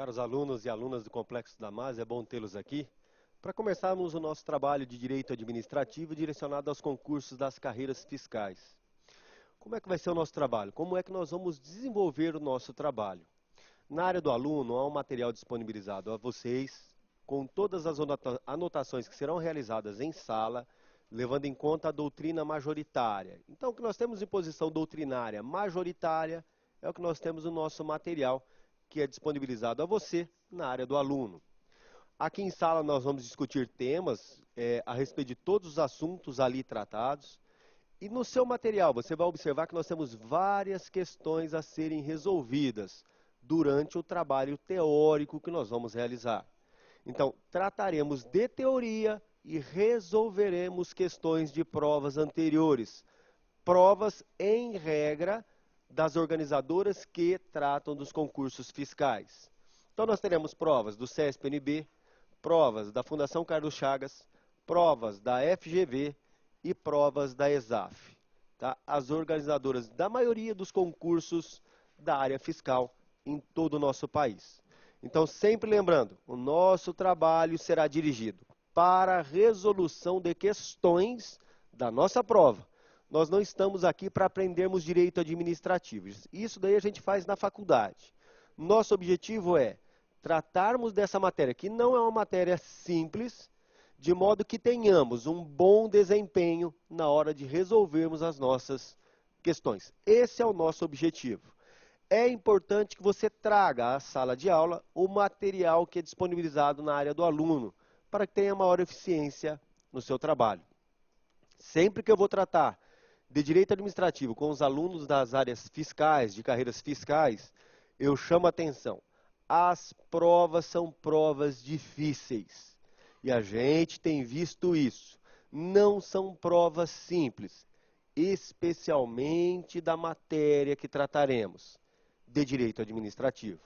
Caros alunos e alunas do Complexo da MAS, é bom tê-los aqui para começarmos o nosso trabalho de Direito Administrativo direcionado aos concursos das carreiras fiscais. Como é que vai ser o nosso trabalho? Como é que nós vamos desenvolver o nosso trabalho? Na área do aluno, há um material disponibilizado a vocês, com todas as anotações que serão realizadas em sala, levando em conta a doutrina majoritária. Então, o que nós temos em posição doutrinária majoritária é o que nós temos no nosso material, que é disponibilizado a você na área do aluno. Aqui em sala nós vamos discutir temas a respeito de todos os assuntos ali tratados. E no seu material você vai observar que nós temos várias questões a serem resolvidas durante o trabalho teórico que nós vamos realizar. Então, trataremos de teoria e resolveremos questões de provas anteriores. Provas, em regra, das organizadoras que tratam dos concursos fiscais. Então, nós teremos provas do CESP-NB, provas da Fundação Carlos Chagas, provas da FGV e provas da ESAF. Tá? As organizadoras da maioria dos concursos da área fiscal em todo o nosso país. Então, sempre lembrando, o nosso trabalho será dirigido para a resolução de questões da nossa prova. Nós não estamos aqui para aprendermos direito administrativo. Isso daí a gente faz na faculdade. Nosso objetivo é tratarmos dessa matéria, que não é uma matéria simples, de modo que tenhamos um bom desempenho na hora de resolvermos as nossas questões. Esse é o nosso objetivo. É importante que você traga à sala de aula o material que é disponibilizado na área do aluno, para que tenha maior eficiência no seu trabalho. Sempre que eu vou tratar de direito administrativo com os alunos das áreas fiscais, de carreiras fiscais, eu chamo a atenção. As provas são provas difíceis. E a gente tem visto isso. Não são provas simples, especialmente da matéria que trataremos, de direito administrativo.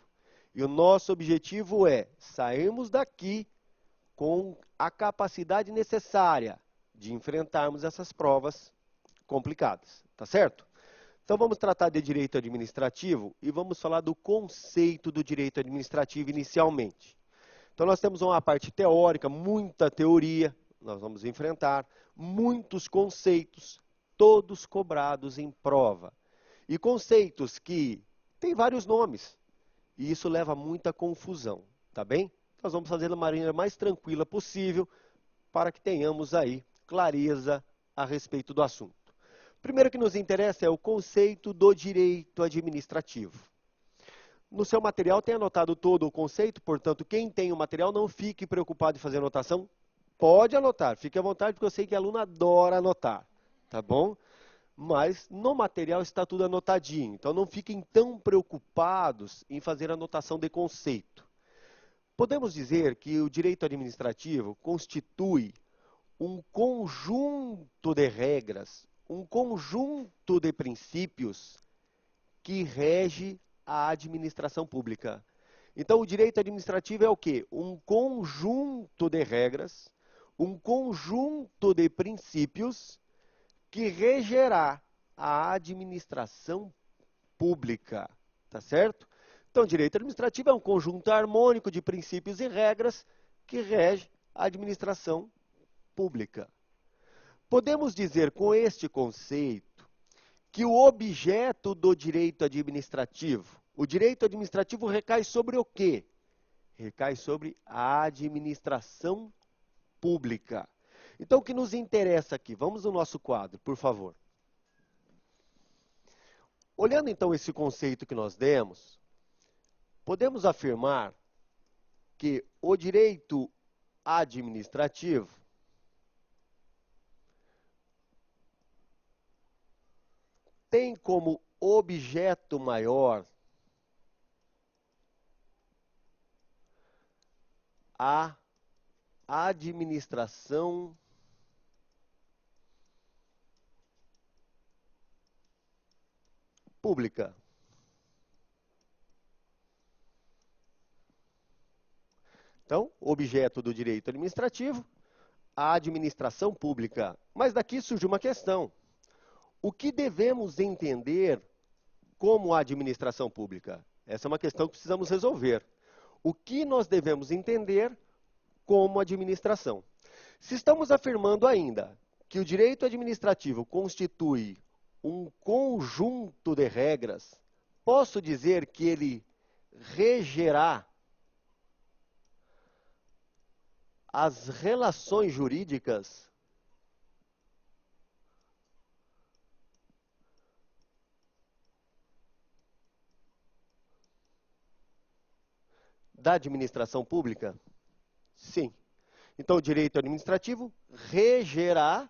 E o nosso objetivo é sairmos daqui com a capacidade necessária de enfrentarmos essas provas complicadas, tá certo? Então vamos tratar de direito administrativo e vamos falar do conceito do direito administrativo inicialmente. Então nós temos uma parte teórica, muita teoria, nós vamos enfrentar, muitos conceitos, todos cobrados em prova. E conceitos que têm vários nomes, e isso leva a muita confusão, tá bem? Nós vamos fazer da maneira mais tranquila possível para que tenhamos aí clareza a respeito do assunto. O primeiro que nos interessa é o conceito do direito administrativo. No seu material tem anotado todo o conceito, portanto, quem tem o material não fique preocupado em fazer anotação. Pode anotar, fique à vontade, porque eu sei que aluno adora anotar, tá bom? Mas no material está tudo anotadinho, então não fiquem tão preocupados em fazer anotação de conceito. Podemos dizer que o direito administrativo constitui um conjunto de regras, um conjunto de princípios que rege a administração pública. Então, o direito administrativo é o quê? Um conjunto de regras, um conjunto de princípios que regerá a administração pública, tá certo? Então, o direito administrativo é um conjunto harmônico de princípios e regras que rege a administração pública. Podemos dizer com este conceito que o objeto do direito administrativo, o direito administrativo recai sobre o quê? Recai sobre a administração pública. Então, o que nos interessa aqui? Vamos no nosso quadro, por favor. Olhando então esse conceito que nós demos, podemos afirmar que o direito administrativo tem como objeto maior a administração pública. Então, objeto do direito administrativo, a administração pública. Mas daqui surge uma questão. O que devemos entender como administração pública? Essa é uma questão que precisamos resolver. o que nós devemos entender como administração. Se estamos afirmando ainda que o direito administrativo constitui um conjunto de regras, posso dizer que ele regerá as relações jurídicas da administração pública? Sim. Então, o direito administrativo regerá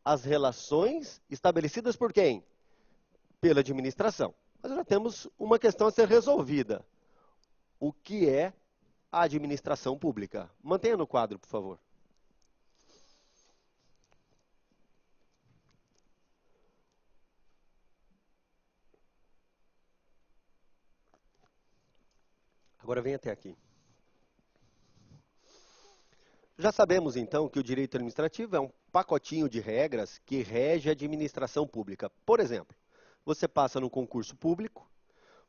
as relações estabelecidas por quem? Pela administração. Mas já temos uma questão a ser resolvida. O que é a administração pública? Mantenha no quadro, por favor. Agora vem até aqui. Já sabemos, então, que o direito administrativo é um pacotinho de regras que rege a administração pública. Por exemplo, você passa no concurso público,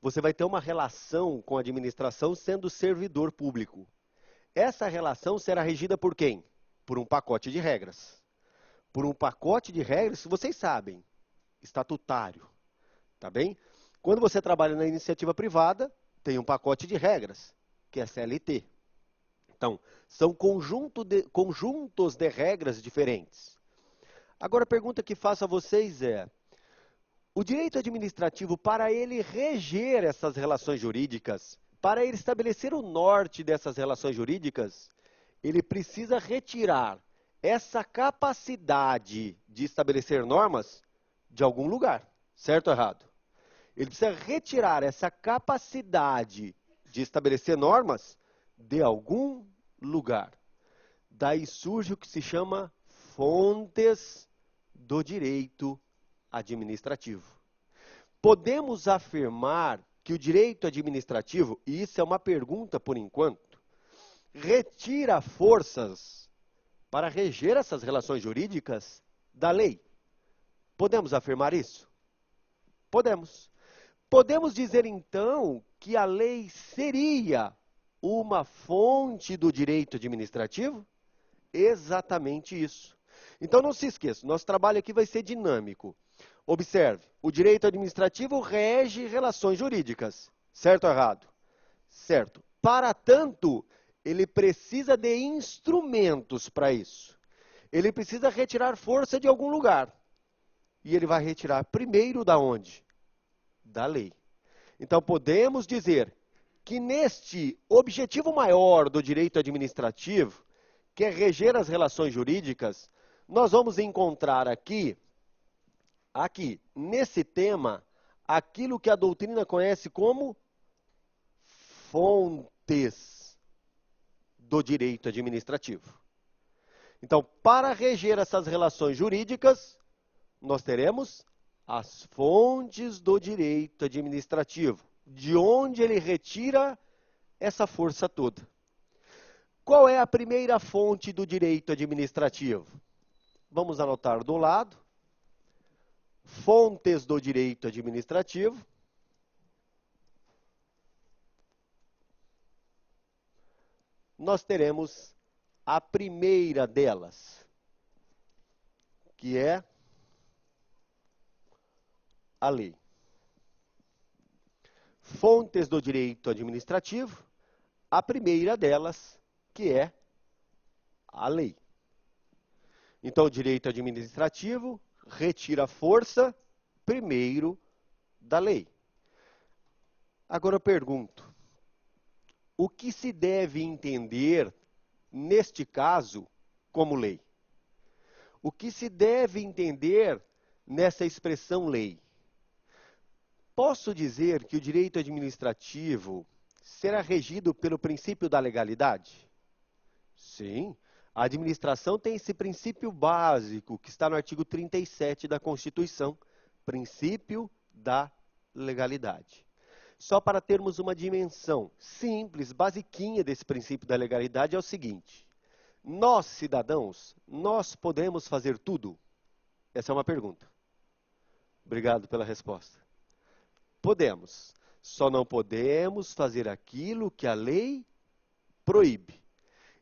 você vai ter uma relação com a administração sendo servidor público. Essa relação será regida por quem? Por um pacote de regras. Por um pacote de regras, se vocês sabem, estatutário, tá bem? Quando você trabalha na iniciativa privada, tem um pacote de regras, que é CLT. Então, são conjuntos de regras diferentes. Agora, a pergunta que faço a vocês é, o direito administrativo, para ele reger essas relações jurídicas, para ele estabelecer o norte dessas relações jurídicas, ele precisa retirar essa capacidade de estabelecer normas de algum lugar, certo ou errado? Ele precisa retirar essa capacidade de estabelecer normas de algum lugar. Daí surge o que se chama fontes do direito administrativo. Podemos afirmar que o direito administrativo, e isso é uma pergunta por enquanto, retira forças para reger essas relações jurídicas da lei. Podemos afirmar isso? Podemos. Podemos dizer, então, que a lei seria uma fonte do direito administrativo? Exatamente isso. Então, não se esqueça, nosso trabalho aqui vai ser dinâmico. Observe, o direito administrativo rege relações jurídicas. Certo ou errado? Certo. Para tanto, ele precisa de instrumentos para isso. Ele precisa retirar força de algum lugar. E ele vai retirar primeiro da onde? Da lei. Então, podemos dizer que neste objetivo maior do direito administrativo, que é reger as relações jurídicas, nós vamos encontrar aqui, nesse tema, aquilo que a doutrina conhece como fontes do direito administrativo. Então, para reger essas relações jurídicas, nós teremos as fontes do direito administrativo, de onde ele retira essa força toda. Qual é a primeira fonte do direito administrativo? Vamos anotar do lado. Fontes do direito administrativo. Nós teremos a primeira delas, que é a lei. Fontes do direito administrativo, a primeira delas, que é a lei. Então, o direito administrativo retira a força, primeiro, da lei. Agora eu pergunto, o que se deve entender, neste caso, como lei? O que se deve entender nessa expressão lei? Posso dizer que o direito administrativo será regido pelo princípio da legalidade? Sim. A administração tem esse princípio básico, que está no artigo 37 da Constituição, princípio da legalidade. Só para termos uma dimensão simples, basiquinha desse princípio da legalidade é o seguinte: nós, cidadãos, nós podemos fazer tudo? Essa é uma pergunta. Obrigado pela resposta. Podemos. Só não podemos fazer aquilo que a lei proíbe.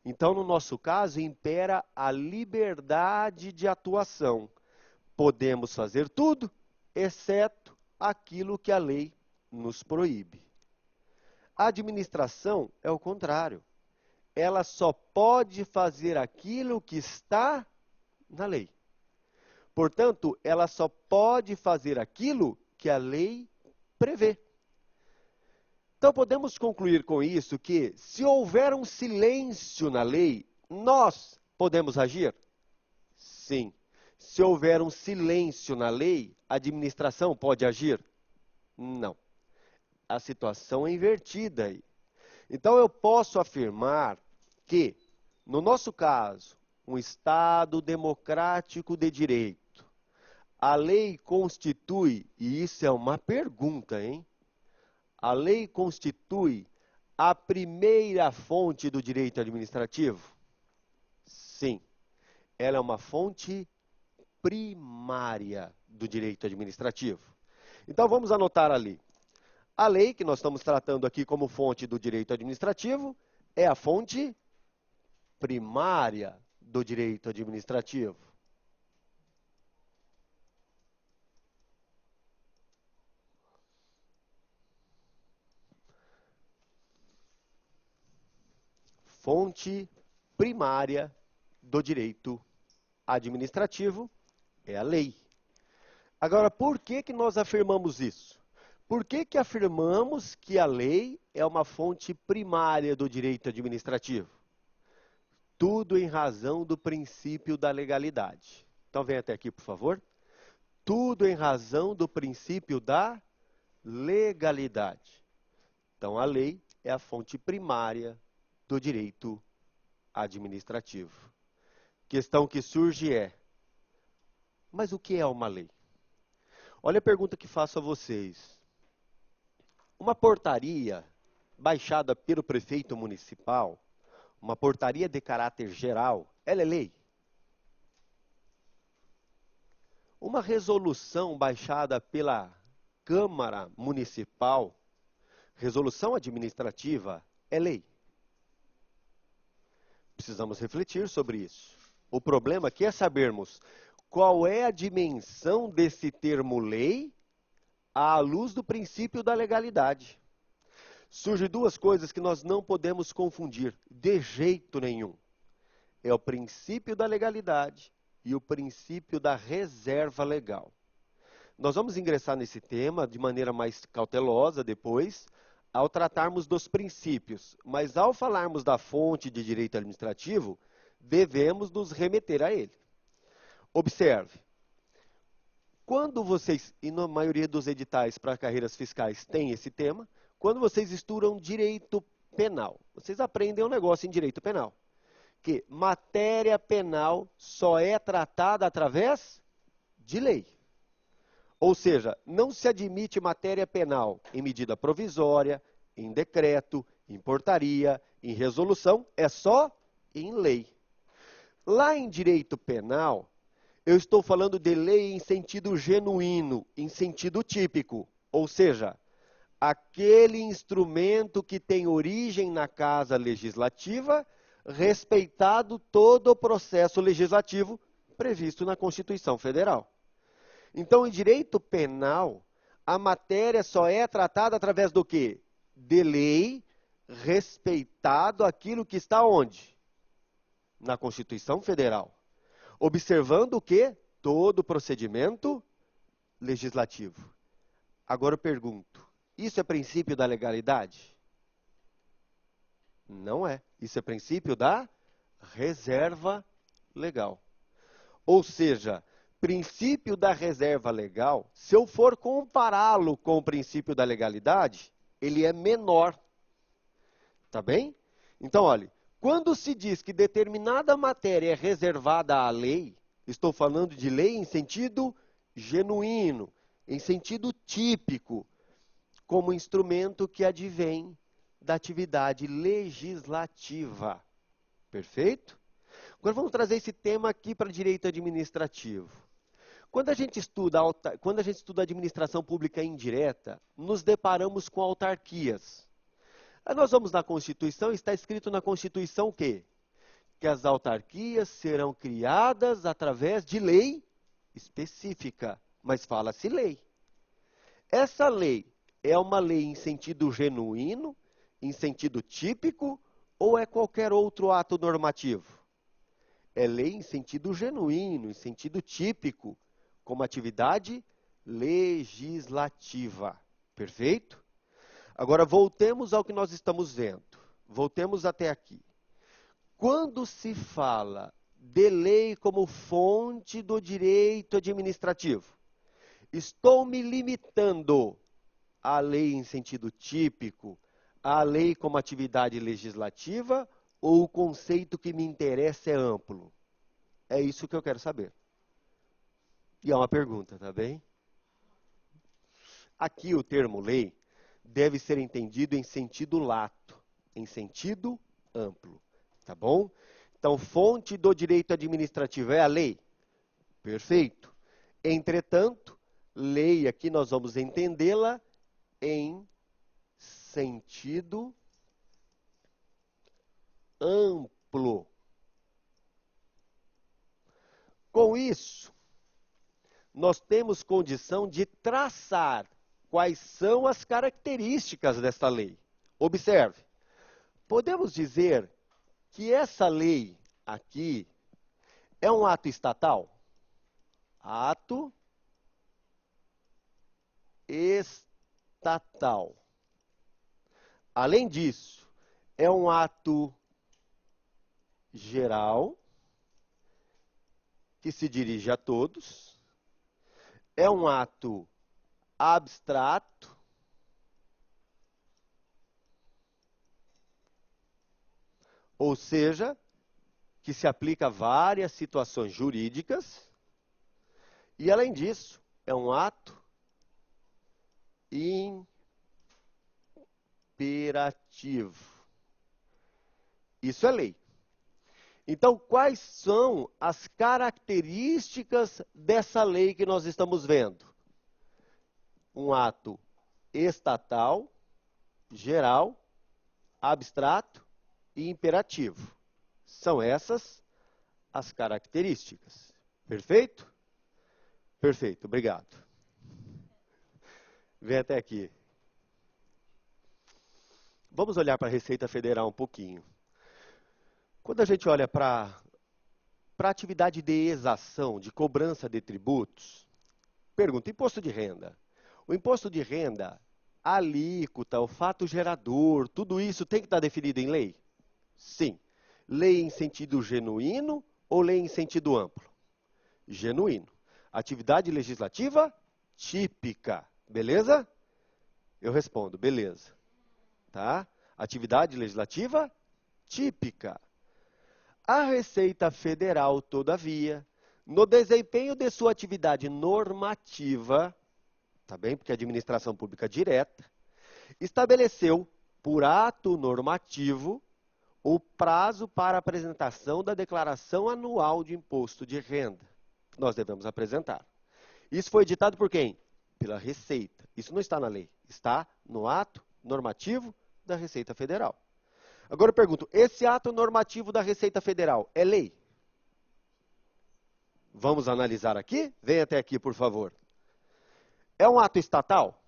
Então, no nosso caso, impera a liberdade de atuação. Podemos fazer tudo, exceto aquilo que a lei nos proíbe. A administração é o contrário. Ela só pode fazer aquilo que está na lei. Portanto, ela só pode fazer aquilo que a lei prevê. Então, podemos concluir com isso que, se houver um silêncio na lei, nós podemos agir? Sim. Se houver um silêncio na lei, a administração pode agir? Não. A situação é invertida aí. Então, eu posso afirmar que, no nosso caso, um Estado democrático de direito, a lei constitui, e isso é uma pergunta, hein? A lei constitui a primeira fonte do direito administrativo? Sim. Ela é uma fonte primária do direito administrativo. Então, vamos anotar ali. A lei, que nós estamos tratando aqui como fonte do direito administrativo, é a fonte primária do direito administrativo. Fonte primária do direito administrativo é a lei. Agora, por que nós afirmamos isso? Por que afirmamos que a lei é uma fonte primária do direito administrativo? Tudo em razão do princípio da legalidade. Então, vem até aqui, por favor. Tudo em razão do princípio da legalidade. Então, a lei é a fonte primária do direito administrativo. Questão que surge é, mas o que é uma lei? Olha a pergunta que faço a vocês. Uma portaria baixada pelo prefeito municipal, uma portaria de caráter geral, ela é lei? Uma resolução baixada pela Câmara Municipal, resolução administrativa, é lei? Precisamos refletir sobre isso. O problema aqui é sabermos qual é a dimensão desse termo lei à luz do princípio da legalidade. Surgem duas coisas que nós não podemos confundir, de jeito nenhum. É o princípio da legalidade e o princípio da reserva legal. Nós vamos ingressar nesse tema de maneira mais cautelosa depois, ao tratarmos dos princípios. Mas ao falarmos da fonte de direito administrativo, devemos nos remeter a ele. Observe. Quando vocês, e na maioria dos editais para carreiras fiscais tem esse tema, quando vocês estudam direito penal, vocês aprendem um negócio em direito penal, que matéria penal só é tratada através de lei. Ou seja, não se admite matéria penal em medida provisória, em decreto, em portaria, em resolução, é só em lei. Lá em direito penal, eu estou falando de lei em sentido genuíno, em sentido típico, ou seja, aquele instrumento que tem origem na Casa Legislativa, respeitado todo o processo legislativo previsto na Constituição Federal. Então, em direito penal, a matéria só é tratada através do quê? De lei, respeitado aquilo que está onde? Na Constituição Federal. Observando o quê? Todo o procedimento legislativo. Agora eu pergunto, isso é princípio da legalidade? Não é. Isso é princípio da reserva legal. Ou seja, princípio da reserva legal, se eu for compará-lo com o princípio da legalidade, ele é menor. Tá bem? Então, olha, quando se diz que determinada matéria é reservada à lei, estou falando de lei em sentido genuíno, em sentido típico, como instrumento que advém da atividade legislativa. Perfeito? Agora vamos trazer esse tema aqui para direito administrativo. Quando a gente estuda administração pública indireta, nos deparamos com autarquias. Aí nós vamos na Constituição, está escrito na Constituição o quê? Que as autarquias serão criadas através de lei específica, mas fala-se lei. Essa lei é uma lei em sentido genuíno, em sentido típico, ou é qualquer outro ato normativo? É lei em sentido genuíno, em sentido típico, como atividade legislativa. Perfeito? Agora, voltemos ao que nós estamos vendo. Voltemos até aqui. Quando se fala de lei como fonte do direito administrativo, estou me limitando à lei em sentido típico, à lei como atividade legislativa, ou o conceito que me interessa é amplo? É isso que eu quero saber. E é uma pergunta, tá bem? Aqui o termo lei deve ser entendido em sentido lato, em sentido amplo, tá bom? Então, fonte do direito administrativo é a lei? Perfeito. Entretanto, lei aqui nós vamos entendê-la em sentido amplo. Com isso, nós temos condição de traçar quais são as características desta lei. Observe, podemos dizer que essa lei aqui é um ato estatal? Ato estatal. Além disso, é um ato geral, que se dirige a todos, é um ato abstrato, ou seja, que se aplica a várias situações jurídicas, e além disso, é um ato imperativo. Isso é lei. Então, quais são as características dessa lei que nós estamos vendo? Um ato estatal, geral, abstrato e imperativo. São essas as características. Perfeito? Perfeito, obrigado. Vem até aqui. Vamos olhar para a Receita Federal um pouquinho. Quando a gente olha para a atividade de exação, de cobrança de tributos, pergunta, imposto de renda. O imposto de renda, a alíquota, o fato gerador, tudo isso tem que estar definido em lei? Sim. Lei em sentido genuíno ou lei em sentido amplo? Genuíno. Atividade legislativa típica. Beleza? Eu respondo, beleza. Tá? Atividade legislativa típica. A Receita Federal, todavia, no desempenho de sua atividade normativa, tá bem? Porque é administração pública direta, estabeleceu, por ato normativo, o prazo para apresentação da declaração anual de imposto de renda que nós devemos apresentar. Isso foi editado por quem? Pela Receita. Isso não está na lei, está no ato normativo da Receita Federal. Agora eu pergunto, esse ato normativo da Receita Federal é lei? Vamos analisar aqui? Vem até aqui, por favor. É um ato estatal?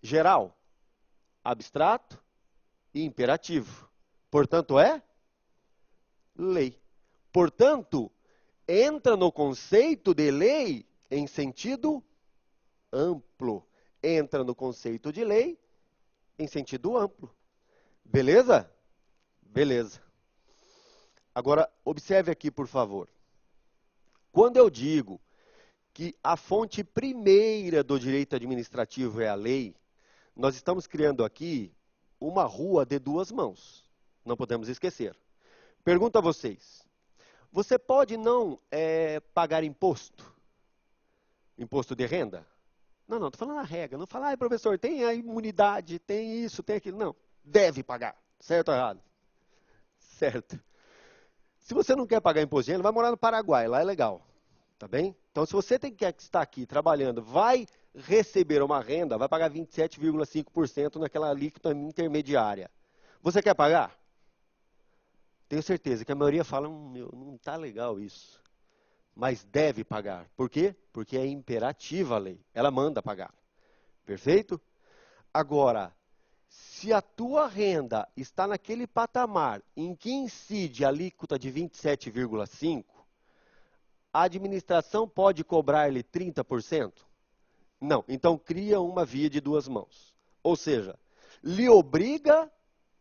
Geral? Abstrato? E imperativo. Portanto, é lei. Portanto, entra no conceito de lei em sentido amplo. Entra no conceito de lei em sentido amplo. Beleza? Beleza. Agora, observe aqui, por favor. Quando eu digo que a fonte primeira do direito administrativo é a lei, nós estamos criando aqui uma rua de duas mãos. Não podemos esquecer. Pergunto a vocês. Você pode não pagar imposto? Imposto de renda? Não, estou falando a regra. Não fala, professor, tem a imunidade, tem isso, tem aquilo. Não. Deve pagar. Certo ou errado? Certo. Se você não quer pagar imposto de renda, vai morar no Paraguai, lá é legal. Tá bem? Então, se você tem que estar aqui trabalhando, vai receber uma renda, vai pagar 27,5% naquela alíquota intermediária. Você quer pagar? Tenho certeza que a maioria fala, meu, não está legal isso. Mas deve pagar. Por quê? Porque é imperativa a lei. Ela manda pagar. Perfeito? Agora, se a tua renda está naquele patamar em que incide a alíquota de 27,5%, a administração pode cobrar-lhe 30%? Não. Então, cria uma via de duas mãos. Ou seja, lhe obriga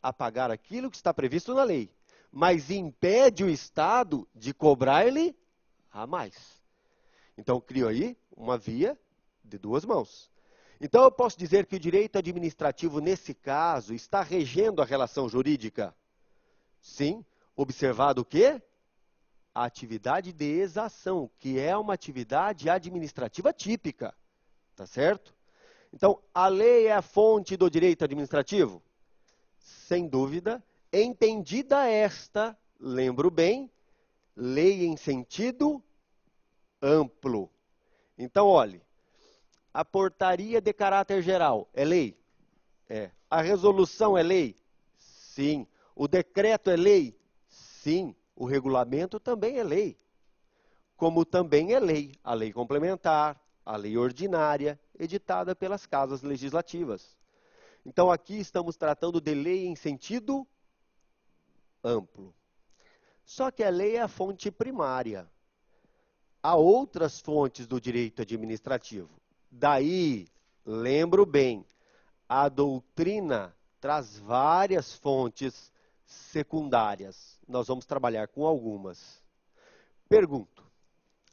a pagar aquilo que está previsto na lei, mas impede o Estado de cobrar-lhe a mais. Então, crio aí uma via de duas mãos. Então, eu posso dizer que o direito administrativo, nesse caso, está regendo a relação jurídica? Sim. Observado o quê? A atividade de exação, que é uma atividade administrativa típica. Tá certo? Então, a lei é a fonte do direito administrativo? Sem dúvida. Entendida esta, lembro bem, lei em sentido amplo. Então, olhe, a portaria de caráter geral é lei? É. A resolução é lei? Sim. O decreto é lei? Sim. O regulamento também é lei. Como também é lei a lei complementar, a lei ordinária, editada pelas casas legislativas. Então, aqui estamos tratando de lei em sentido amplo. Só que a lei é a fonte primária. Há outras fontes do direito administrativo. Daí, lembro bem, a doutrina traz várias fontes secundárias. Nós vamos trabalhar com algumas. Pergunto,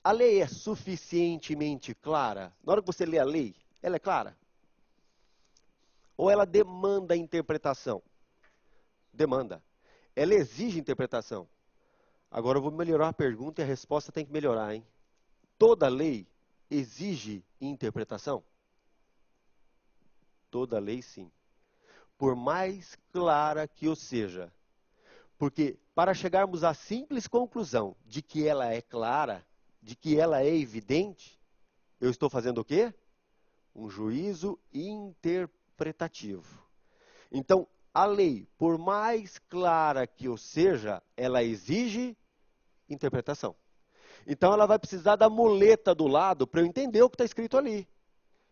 a lei é suficientemente clara? Na hora que você lê a lei, ela é clara? Ou ela demanda interpretação? Demanda. Ela exige interpretação. Agora eu vou melhorar a pergunta e a resposta tem que melhorar, hein? Toda lei exige interpretação? Toda lei, sim. Por mais clara que o seja. Porque para chegarmos à simples conclusão de que ela é clara, de que ela é evidente, eu estou fazendo o quê? Um juízo interpretativo. Então, a lei, por mais clara que o seja, ela exige interpretação. Então, ela vai precisar da muleta do lado para eu entender o que está escrito ali,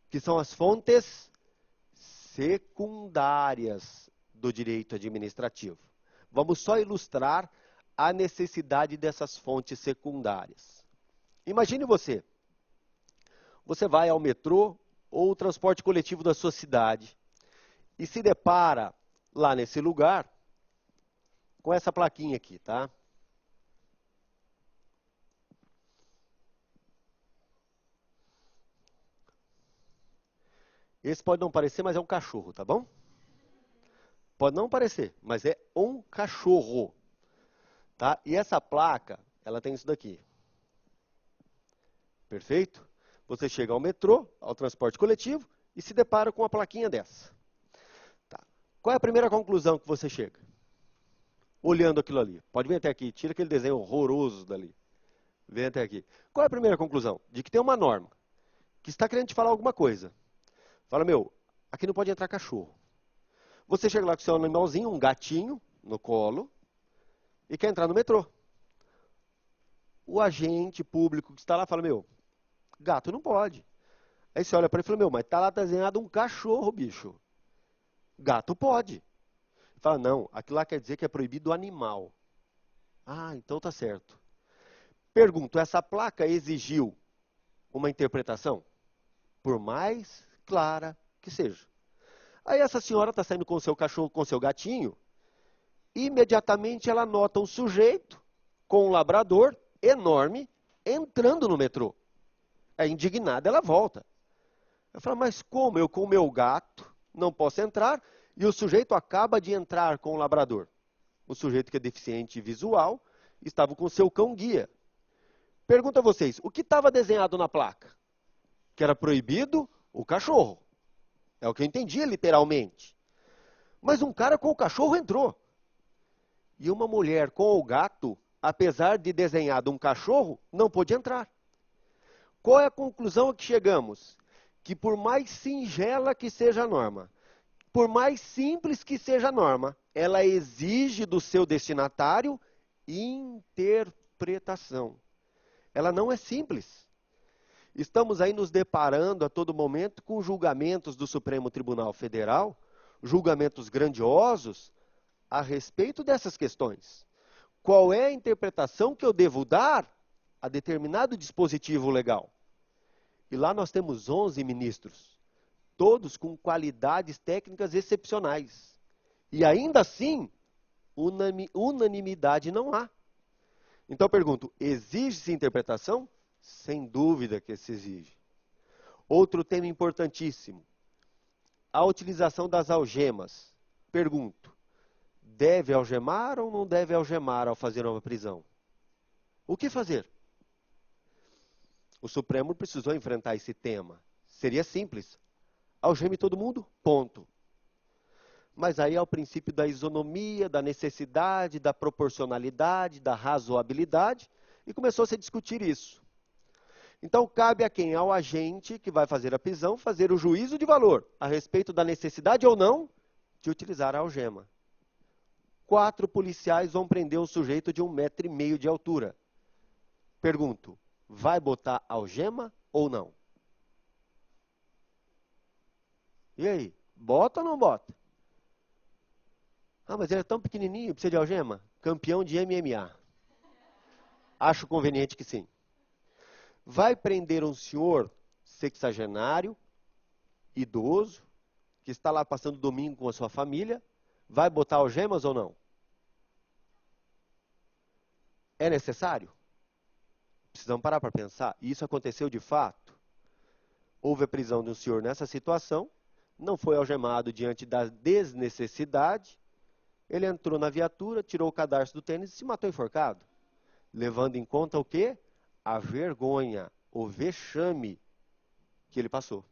que são as fontes secundárias do direito administrativo. Vamos só ilustrar a necessidade dessas fontes secundárias. Imagine você. Você vai ao metrô ou transporte coletivo da sua cidade e se depara lá nesse lugar com essa plaquinha aqui, tá? Esse pode não parecer, mas é um cachorro, tá bom? Pode não parecer, mas é um cachorro, tá? E essa placa, ela tem isso daqui. Perfeito? Você chega ao metrô, ao transporte coletivo e se depara com uma plaquinha dessa. Tá. Qual é a primeira conclusão que você chega? Olhando aquilo ali. Pode vir até aqui, tira aquele desenho horroroso dali. Vem até aqui. Qual é a primeira conclusão? De que tem uma norma que está querendo te falar alguma coisa. Fala, meu, aqui não pode entrar cachorro. Você chega lá com seu animalzinho, um gatinho, no colo, e quer entrar no metrô. O agente público que está lá fala, meu, gato não pode. Aí você olha para ele e fala, meu, mas está lá desenhado um cachorro, bicho. Gato pode. Fala, não, aquilo lá quer dizer que é proibido o animal. Ah, então tá certo. Pergunto, essa placa exigiu uma interpretação? Por mais clara que seja. Aí essa senhora está saindo com o seu cachorro, com o seu gatinho, e imediatamente ela nota um sujeito com um labrador enorme entrando no metrô. É indignada, ela volta. Eu falo, mas como eu com o meu gato não posso entrar e o sujeito acaba de entrar com o labrador? O sujeito que é deficiente visual estava com o seu cão-guia. Pergunto a vocês, o que estava desenhado na placa? Que era proibido o cachorro. É o que eu entendia literalmente. Mas um cara com o cachorro entrou. E uma mulher com o gato, apesar de desenhado um cachorro, não pôde entrar. Qual é a conclusão a que chegamos? que por mais singela que seja a norma, por mais simples que seja a norma, ela exige do seu destinatário interpretação. Ela não é simples. Estamos aí nos deparando a todo momento com julgamentos do Supremo Tribunal Federal, julgamentos grandiosos a respeito dessas questões. Qual é a interpretação que eu devo dar a determinado dispositivo legal? E lá nós temos 11 ministros, todos com qualidades técnicas excepcionais. E ainda assim, unanimidade não há. Então eu pergunto, exige-se interpretação? Sem dúvida que se exige. Outro tema importantíssimo, a utilização das algemas. Pergunto, deve algemar ou não deve algemar ao fazer uma prisão? O que fazer? O Supremo precisou enfrentar esse tema. Seria simples. Algeme todo mundo, ponto. Mas aí é o princípio da isonomia, da necessidade, da proporcionalidade, da razoabilidade, e começou a se discutir isso. Então, cabe a quem? Ao agente que vai fazer a prisão, fazer o juízo de valor a respeito da necessidade ou não de utilizar a algema. 4 policiais vão prender um sujeito de 1,5 metro de altura. Pergunto, vai botar algema ou não? E aí, bota ou não bota? Ah, mas ele é tão pequenininho, precisa de algema? Campeão de MMA. Acho conveniente que sim. Vai prender um senhor sexagenário, idoso, que está lá passando domingo com a sua família, vai botar algemas ou não? É necessário? Precisamos parar para pensar. E isso aconteceu de fato. Houve a prisão de um senhor nessa situação, não foi algemado diante da desnecessidade, ele entrou na viatura, tirou o cadarço do tênis e se matou enforcado. Levando em conta o quê? A vergonha, o vexame que ele passou.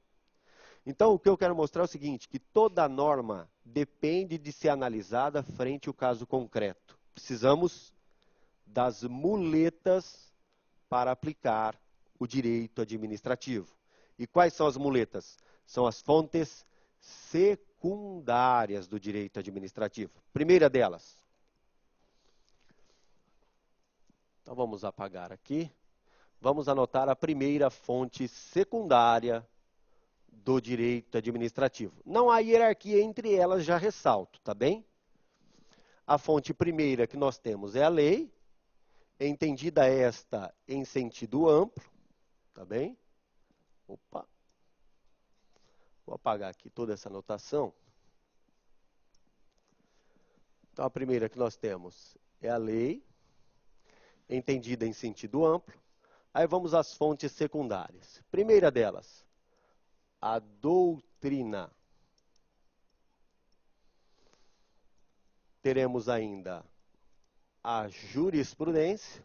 Então, o que eu quero mostrar é o seguinte, que toda norma depende de ser analisada frente ao caso concreto. Precisamos das muletas para aplicar o direito administrativo. E quais são as muletas? São as fontes secundárias do direito administrativo. Primeira delas. Então, vamos apagar aqui. Vamos anotar a primeira fonte secundária do direito administrativo. Não há hierarquia entre elas, já ressalto, tá bem? A fonte primeira que nós temos é a lei, entendida esta em sentido amplo, tá bem? Opa. Vou apagar aqui toda essa anotação. Então, a primeira que nós temos é a lei, entendida em sentido amplo. Aí vamos às fontes secundárias. Primeira delas, a doutrina. Teremos ainda a jurisprudência.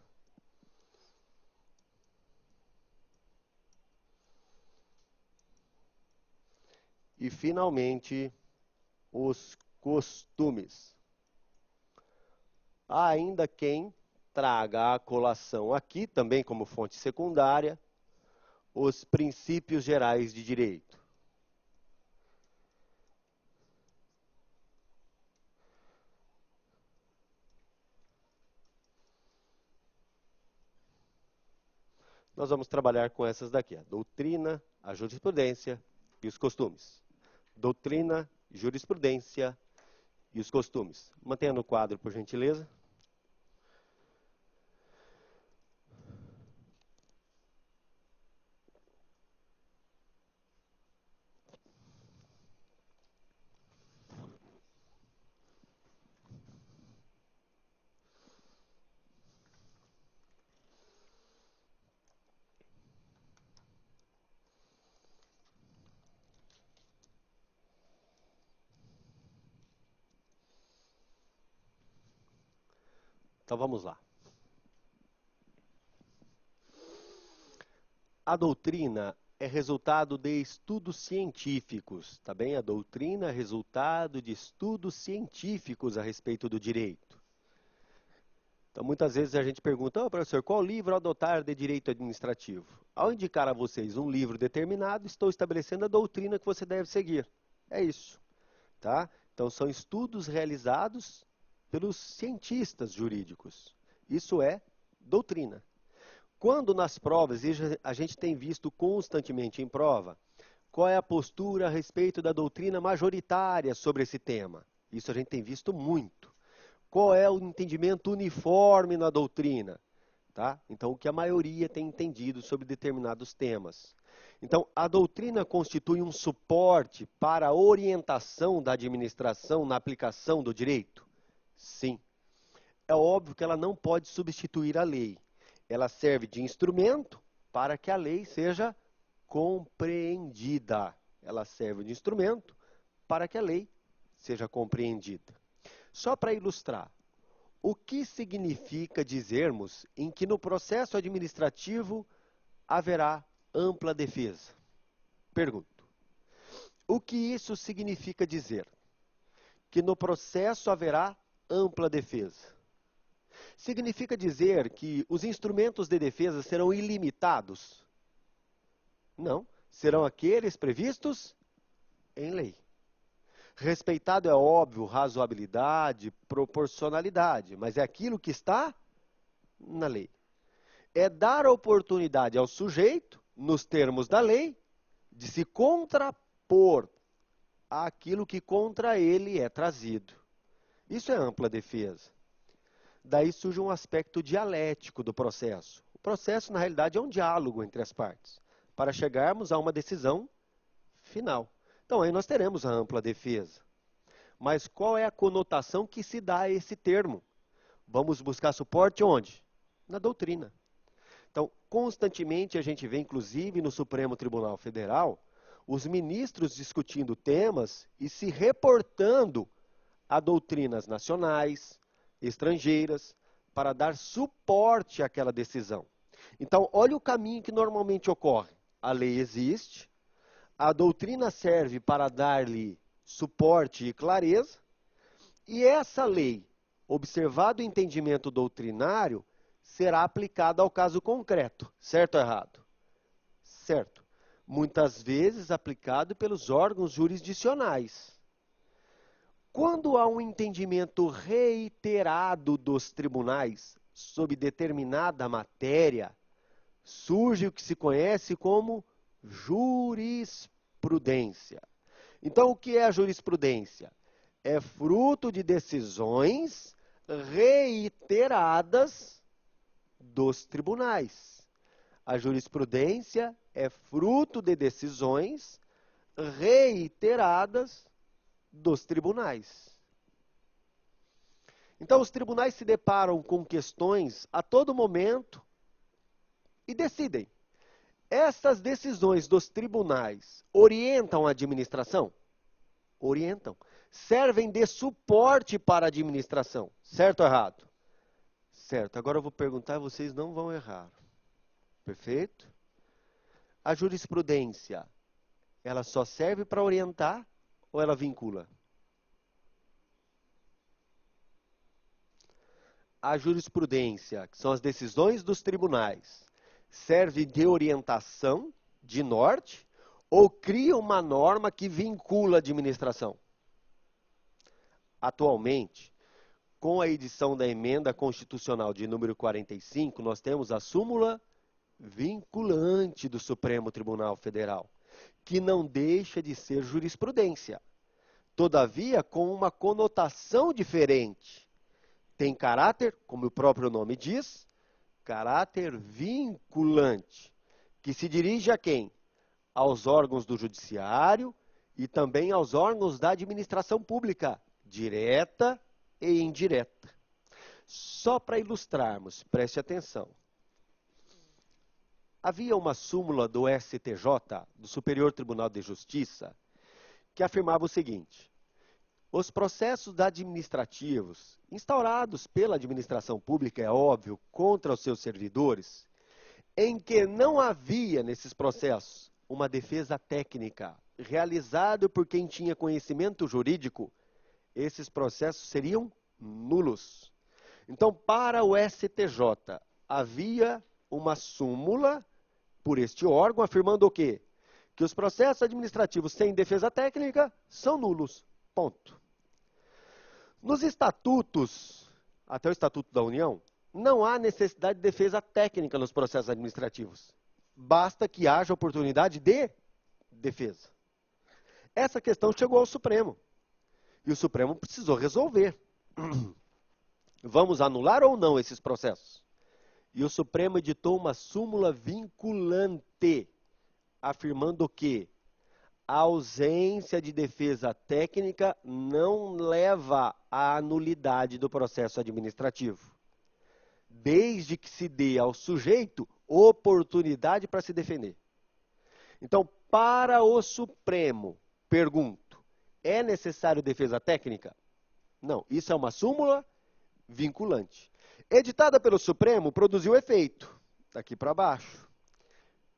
E, finalmente, os costumes. Há ainda quem traga à colação aqui, também como fonte secundária, os princípios gerais de direito. Nós vamos trabalhar com essas daqui, a doutrina, a jurisprudência e os costumes. Doutrina, jurisprudência e os costumes. Mantenha no quadro, por gentileza. Então vamos lá. A doutrina é resultado de estudos científicos, tá bem? A doutrina é resultado de estudos científicos a respeito do direito. Então, muitas vezes a gente pergunta, professor, qual livro adotar de direito administrativo? Ao indicar a vocês um livro determinado, estou estabelecendo a doutrina que você deve seguir. É isso, tá? Então, são estudos realizados pelos cientistas jurídicos. Isso é doutrina. Quando nas provas, e a gente tem visto constantemente em prova, qual é a postura a respeito da doutrina majoritária sobre esse tema? Isso a gente tem visto muito. Qual é o entendimento uniforme na doutrina? Tá? Então, o que a maioria tem entendido sobre determinados temas. Então, a doutrina constitui um suporte para a orientação da administração na aplicação do direito? Sim. É óbvio que ela não pode substituir a lei. Ela serve de instrumento para que a lei seja compreendida. Ela serve de instrumento para que a lei seja compreendida. Só para ilustrar, o que significa dizermos em que no processo administrativo haverá ampla defesa? Pergunto. O que isso significa dizer? Que no processo haverá ampla defesa. Significa dizer que os instrumentos de defesa serão ilimitados? Não, serão aqueles previstos em lei. Respeitado é óbvio, razoabilidade, proporcionalidade, mas é aquilo que está na lei. É dar oportunidade ao sujeito, nos termos da lei, de se contrapor àquilo que contra ele é trazido. Isso é ampla defesa. Daí surge um aspecto dialético do processo. O processo, na realidade, é um diálogo entre as partes, para chegarmos a uma decisão final. Então, aí nós teremos a ampla defesa. Mas qual é a conotação que se dá a esse termo? Vamos buscar suporte onde? Na doutrina. Então, constantemente a gente vê, inclusive no Supremo Tribunal Federal, os ministros discutindo temas e se reportando a doutrinas nacionais, estrangeiras, para dar suporte àquela decisão. Então, olha o caminho que normalmente ocorre. A lei existe, a doutrina serve para dar-lhe suporte e clareza, e essa lei, observado o entendimento doutrinário, será aplicada ao caso concreto. Certo ou errado? Certo. Muitas vezes aplicado pelos órgãos jurisdicionais. Quando há um entendimento reiterado dos tribunais sobre determinada matéria, surge o que se conhece como jurisprudência. Então, o que é a jurisprudência? É fruto de decisões reiteradas dos tribunais. A jurisprudência é fruto de decisões reiteradas dos tribunais. Então, os tribunais se deparam com questões a todo momento e decidem. Essas decisões dos tribunais orientam a administração? Orientam. Servem de suporte para a administração. Certo ou errado? Certo. Agora eu vou perguntar e vocês não vão errar. Perfeito? A jurisprudência, ela só serve para orientar ou ela vincula? A jurisprudência, que são as decisões dos tribunais, serve de orientação, de norte, ou cria uma norma que vincula a administração? Atualmente, com a edição da emenda constitucional de número 45, nós temos a súmula vinculante do Supremo Tribunal Federal, que não deixa de ser jurisprudência. Todavia, com uma conotação diferente. Tem caráter, como o próprio nome diz, caráter vinculante, que se dirige a quem? Aos órgãos do judiciário e também aos órgãos da administração pública, direta e indireta. Só para ilustrarmos, preste atenção. Havia uma súmula do STJ, do Superior Tribunal de Justiça, que afirmava o seguinte: os processos administrativos, instaurados pela administração pública, é óbvio, contra os seus servidores, em que não havia nesses processos uma defesa técnica realizada por quem tinha conhecimento jurídico, esses processos seriam nulos. Então, para o STJ, havia uma súmula por este órgão afirmando o quê? Que os processos administrativos sem defesa técnica são nulos. Ponto. Nos estatutos, até o Estatuto da União, não há necessidade de defesa técnica nos processos administrativos. Basta que haja oportunidade de defesa. Essa questão chegou ao Supremo. E o Supremo precisou resolver. Vamos anular ou não esses processos? E o Supremo editou uma súmula vinculante, afirmando que a ausência de defesa técnica não leva à nulidade do processo administrativo, desde que se dê ao sujeito oportunidade para se defender. Então, para o Supremo, pergunto, é necessário defesa técnica? Não, isso é uma súmula vinculante. Editada pelo Supremo, produziu efeito, daqui para baixo.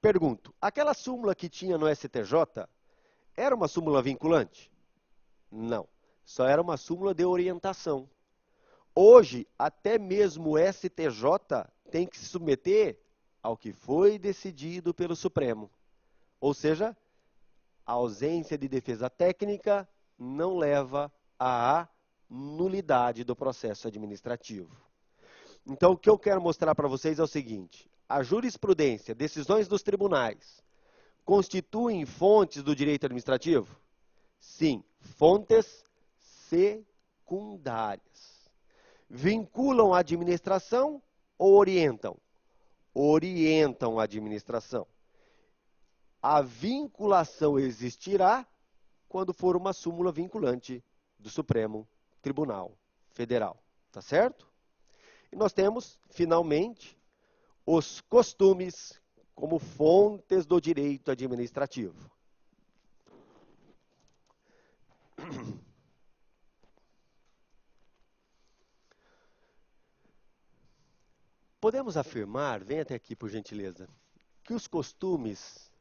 Pergunto, aquela súmula que tinha no STJ era uma súmula vinculante? Não, só era uma súmula de orientação. Hoje, até mesmo o STJ tem que se submeter ao que foi decidido pelo Supremo. Ou seja, a ausência de defesa técnica não leva à nulidade do processo administrativo. Então, o que eu quero mostrar para vocês é o seguinte: a jurisprudência, decisões dos tribunais, constituem fontes do direito administrativo? Sim, fontes secundárias. Vinculam a administração ou orientam? Orientam a administração. A vinculação existirá quando for uma súmula vinculante do Supremo Tribunal Federal. Tá certo? E nós temos, finalmente, os costumes como fontes do direito administrativo. Podemos afirmar, vem até aqui por gentileza, que os costumes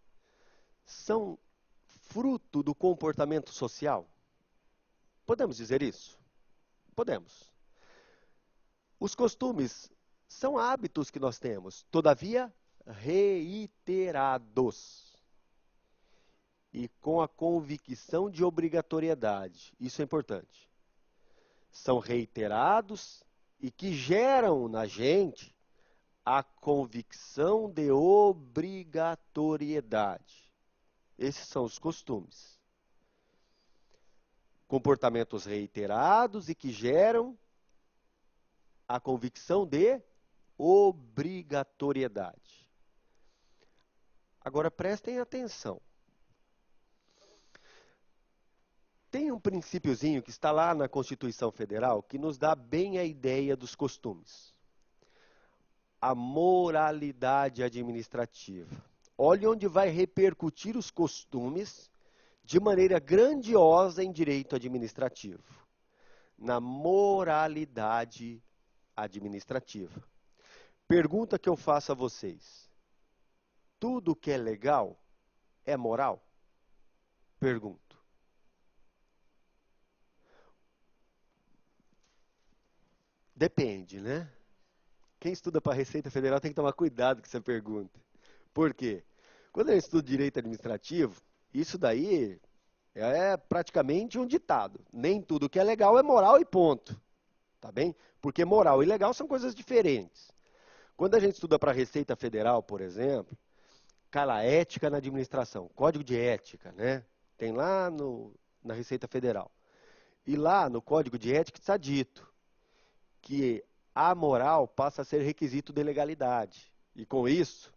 são fruto do comportamento social? Podemos dizer isso? Podemos. Os costumes são hábitos que nós temos, todavia reiterados e com a convicção de obrigatoriedade. Isso é importante. São reiterados e que geram na gente a convicção de obrigatoriedade. Esses são os costumes. Comportamentos reiterados e que geram a convicção de obrigatoriedade. Agora prestem atenção. Tem um princípiozinho que está lá na Constituição Federal que nos dá bem a ideia dos costumes. A moralidade administrativa. Olha onde vai repercutir os costumes de maneira grandiosa em direito administrativo. Na moralidade administrativa. Pergunta que eu faço a vocês. Tudo que é legal é moral? Pergunto. Depende, né? Quem estuda para a Receita Federal tem que tomar cuidado com essa pergunta. Por quê? Quando eu estudo direito administrativo, isso daí é praticamente um ditado. Nem tudo que é legal é moral e ponto. Tá bem? Porque moral e legal são coisas diferentes. Quando a gente estuda para a Receita Federal, por exemplo, cala ética na administração, código de ética, né? Tem lá na Receita Federal. E lá no código de ética está dito que a moral passa a ser requisito de legalidade. E com isso,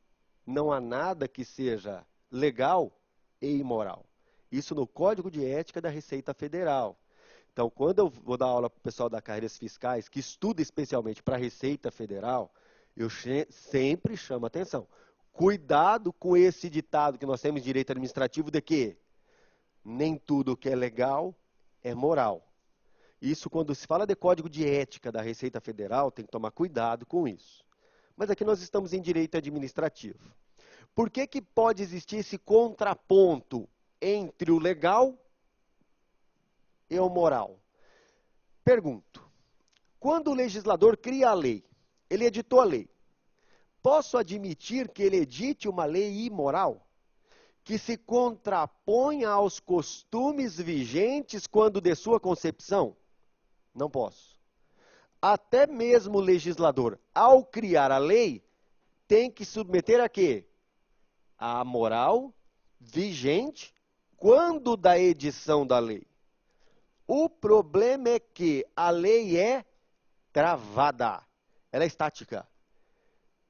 não há nada que seja legal e imoral. Isso no Código de Ética da Receita Federal. Então, quando eu vou dar aula para o pessoal da Carreiras Fiscais, que estuda especialmente para a Receita Federal, eu sempre chamo atenção. Cuidado com esse ditado que nós temos em direito administrativo de que nem tudo que é legal é moral. Isso, quando se fala de Código de Ética da Receita Federal, tem que tomar cuidado com isso. Mas aqui nós estamos em direito administrativo. Por que que pode existir esse contraponto entre o legal e o moral? Pergunto, Quando o legislador cria a lei, ele editou a lei. Posso admitir que ele edite uma lei imoral, que se contraponha aos costumes vigentes quando de sua concepção? Não posso. Até mesmo o legislador, ao criar a lei, tem que submeter a quê? A moral vigente quando da edição da lei. O problema é que a lei é travada, ela é estática.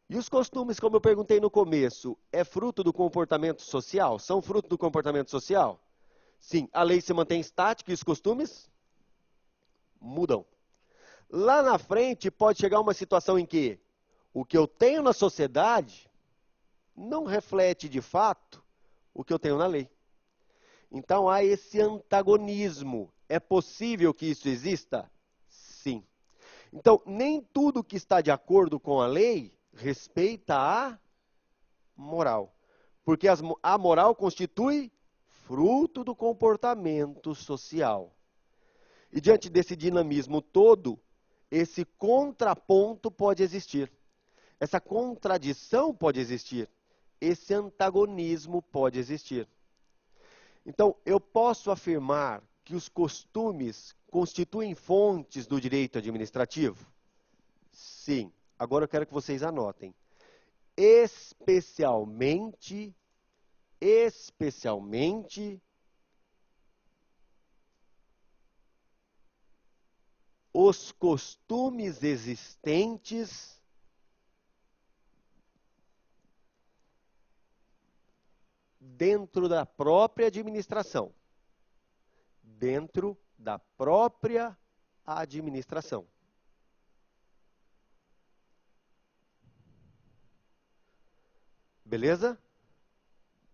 E os costumes, como eu perguntei no começo, é fruto do comportamento social? São fruto do comportamento social? Sim, a lei se mantém estática e os costumes mudam. Lá na frente pode chegar uma situação em que o que eu tenho na sociedade não reflete de fato o que eu tenho na lei. Então há esse antagonismo. É possível que isso exista? Sim. Então, nem tudo que está de acordo com a lei respeita a moral. Porque a moral constitui fruto do comportamento social. E diante desse dinamismo todo, esse contraponto pode existir. Essa contradição pode existir. Esse antagonismo pode existir. Então, eu posso afirmar que os costumes constituem fontes do direito administrativo? Sim. Agora eu quero que vocês anotem. Especialmente, os costumes existentes dentro da própria administração. Dentro da própria administração. Beleza?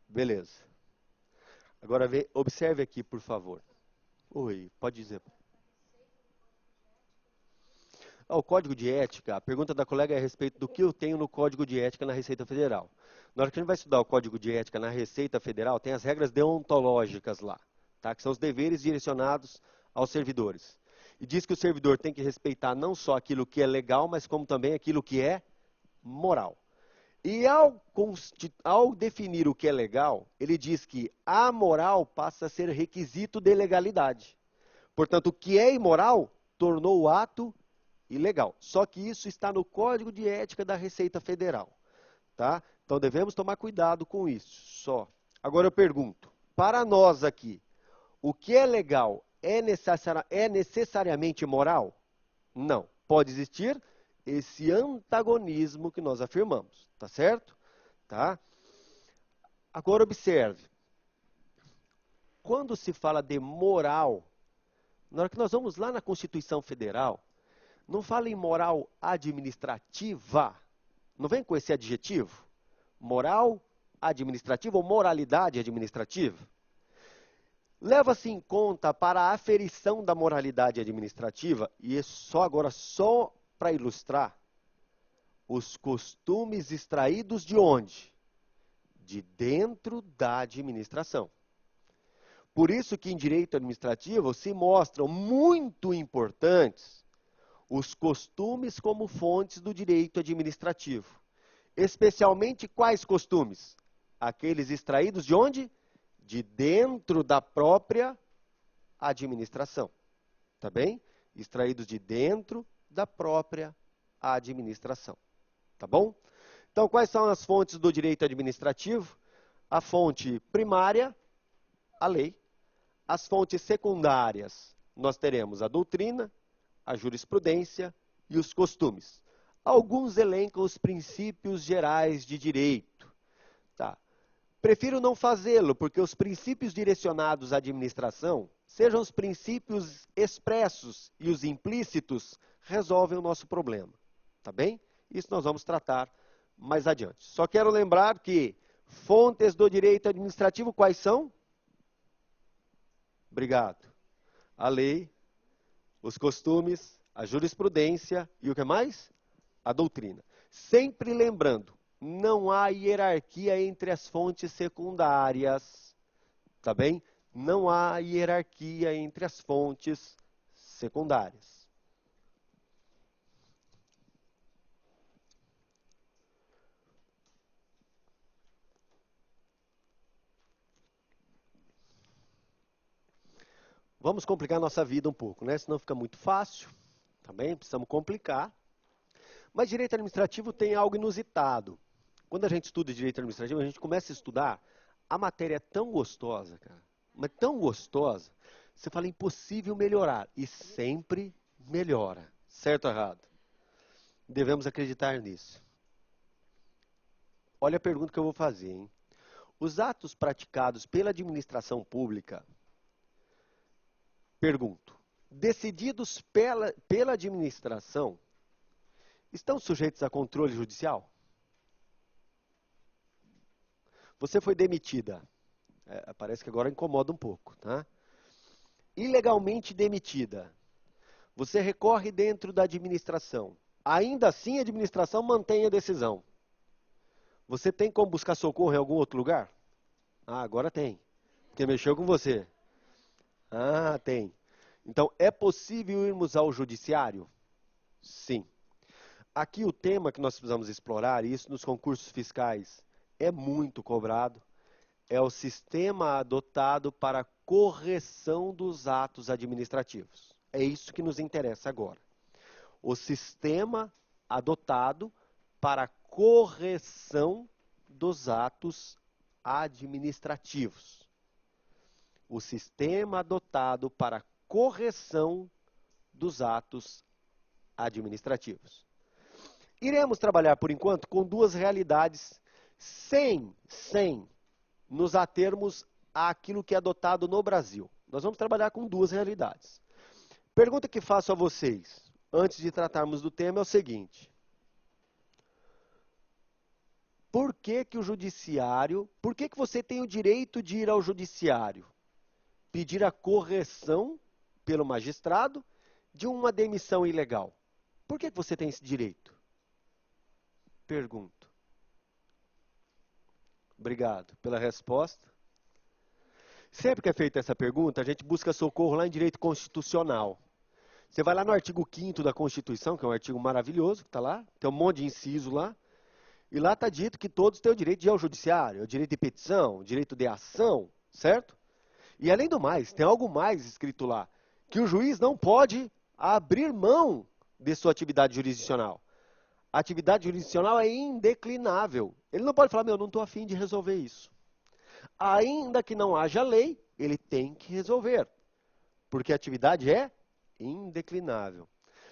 Beleza. Agora observe aqui, por favor. Oi, pode dizer. O Código de Ética, a pergunta da colega é a respeito do que eu tenho no Código de Ética na Receita Federal. Na hora que a gente vai estudar o Código de Ética na Receita Federal, tem as regras deontológicas lá, tá? Que são os deveres direcionados aos servidores. E diz que o servidor tem que respeitar não só aquilo que é legal, mas como também aquilo que é moral. E ao definir o que é legal, ele diz que a moral passa a ser requisito de legalidade. Portanto, o que é imoral tornou o ato ilegal. Só que isso está no Código de Ética da Receita Federal. Tá? Então devemos tomar cuidado com isso. Só. Agora eu pergunto, para nós aqui, o que é legal é necessariamente moral? Não. Pode existir esse antagonismo que nós afirmamos. Tá certo? Tá? Agora observe. Quando se fala de moral, na hora que nós vamos lá na Constituição Federal, não fala em moral administrativa. Não vem com esse adjetivo? Moral administrativa ou moralidade administrativa? Leva-se em conta para a aferição da moralidade administrativa, e só para ilustrar, os costumes extraídos de onde? De dentro da administração. Por isso que em direito administrativo se mostram muito importantes os costumes como fontes do direito administrativo. Especialmente quais costumes? Aqueles extraídos de onde? De dentro da própria administração. Tá bem? Extraídos de dentro da própria administração. Tá bom? Então, quais são as fontes do direito administrativo? A fonte primária, a lei. As fontes secundárias, nós teremos a doutrina, a jurisprudência e os costumes. Alguns elencam os princípios gerais de direito. Tá. Prefiro não fazê-lo, porque os princípios direcionados à administração, sejam os princípios expressos e os implícitos, resolvem o nosso problema. Tá bem? Isso nós vamos tratar mais adiante. Só quero lembrar que fontes do direito administrativo quais são? Obrigado. A lei, os costumes, a jurisprudência e o que mais? A doutrina. Sempre lembrando, não há hierarquia entre as fontes secundárias, tá bem? Não há hierarquia entre as fontes secundárias. Vamos complicar a nossa vida um pouco, né? Senão fica muito fácil, tá bem? Precisamos complicar. Mas direito administrativo tem algo inusitado. Quando a gente estuda direito administrativo, a gente começa a estudar, a matéria é tão gostosa, cara, mas tão gostosa, você fala impossível melhorar, e sempre melhora. Certo ou errado? Devemos acreditar nisso. Olha a pergunta que eu vou fazer, hein? Os atos praticados pela administração pública, pergunto, decididos pela administração, estão sujeitos a controle judicial? Você foi demitida. Parece que agora incomoda um pouco, tá? Ilegalmente demitida. Você recorre dentro da administração. Ainda assim, a administração mantém a decisão. Você tem como buscar socorro em algum outro lugar? Ah, agora tem. Porque mexeu com você. Ah, tem. Então, é possível irmos ao judiciário? Sim. Aqui o tema que nós precisamos explorar, e isso nos concursos fiscais é muito cobrado, é o sistema adotado para correção dos atos administrativos. É isso que nos interessa agora. O sistema adotado para correção dos atos administrativos. O sistema adotado para correção dos atos administrativos. Iremos trabalhar, por enquanto, com duas realidades, sem nos atermos àquilo que é adotado no Brasil. Nós vamos trabalhar com duas realidades. Pergunta que faço a vocês, antes de tratarmos do tema, é o seguinte. Por que você tem o direito de ir ao judiciário? Pedir a correção pelo magistrado de uma demissão ilegal. Por que você tem esse direito? Pergunto. Obrigado pela resposta. Sempre que é feita essa pergunta, a gente busca socorro lá em direito constitucional. Você vai lá no artigo 5º da Constituição, que é um artigo maravilhoso, que está lá, tem um monte de inciso lá, e lá está dito que todos têm o direito de ir ao judiciário, o direito de petição, o direito de ação, certo? E além do mais, tem algo mais escrito lá, que o juiz não pode abrir mão de sua atividade jurisdicional. A atividade jurisdicional é indeclinável. Ele não pode falar, meu, eu não estou afim de resolver isso. Ainda que não haja lei, ele tem que resolver, porque a atividade é indeclinável.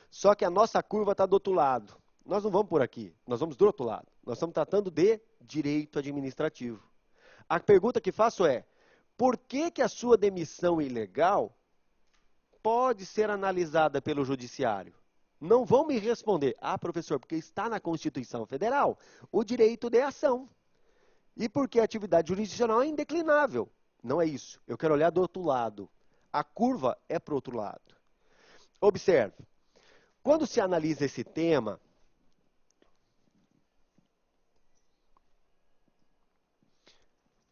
Só que a nossa curva está do outro lado. Nós não vamos por aqui, nós vamos do outro lado. Nós estamos tratando de direito administrativo. A pergunta que faço é, por que a sua demissão ilegal pode ser analisada pelo judiciário? Não vão me responder, professor, porque está na Constituição Federal o direito de ação. E porque a atividade jurisdicional é indeclinável. Não é isso. Eu quero olhar do outro lado. A curva é para o outro lado. Observe. Quando se analisa esse tema,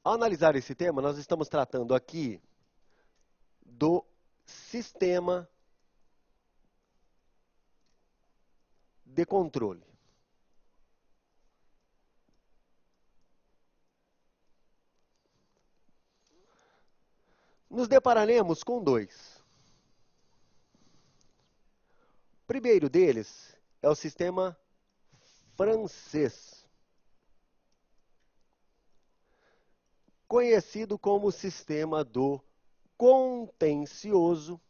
ao analisar esse tema, nós estamos tratando aqui do sistema de controle. Nos depararemos com dois. O primeiro deles é o sistema francês, conhecido como sistema do contencioso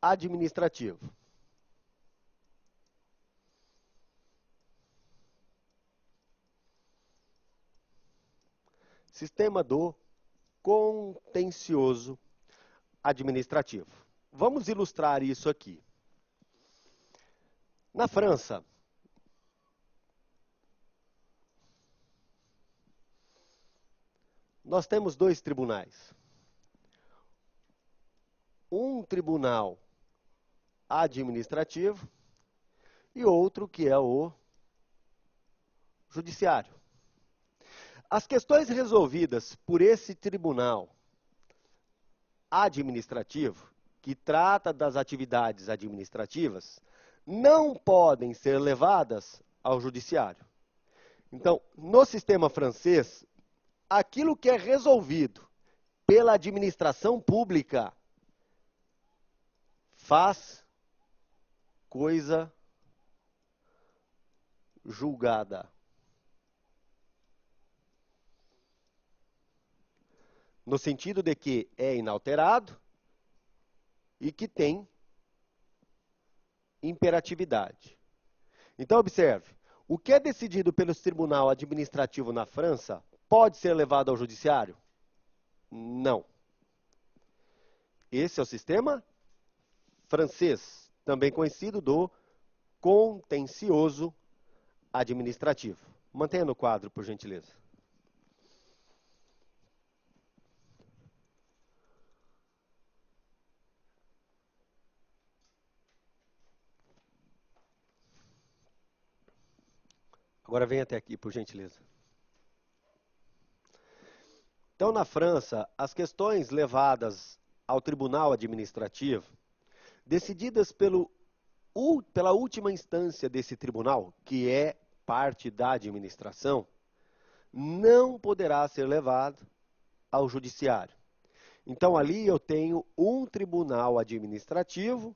administrativo. Sistema do contencioso administrativo. Vamos ilustrar isso aqui. Na França, nós temos dois tribunais. Um tribunal administrativo e outro que é o judiciário. As questões resolvidas por esse tribunal administrativo, que trata das atividades administrativas, não podem ser levadas ao judiciário. Então, no sistema francês, aquilo que é resolvido pela administração pública faz coisa julgada. No sentido de que é inalterado e que tem imperatividade. Então, observe, o que é decidido pelo tribunal administrativo na França pode ser levado ao judiciário? Não. Esse é o sistema francês, também conhecido do contencioso administrativo. Mantenha no quadro, por gentileza. Agora venha até aqui, por gentileza. Então, na França, as questões levadas ao tribunal administrativo, decididas pela última instância desse tribunal, que é parte da administração, não poderá ser levado ao judiciário. Então, ali eu tenho um tribunal administrativo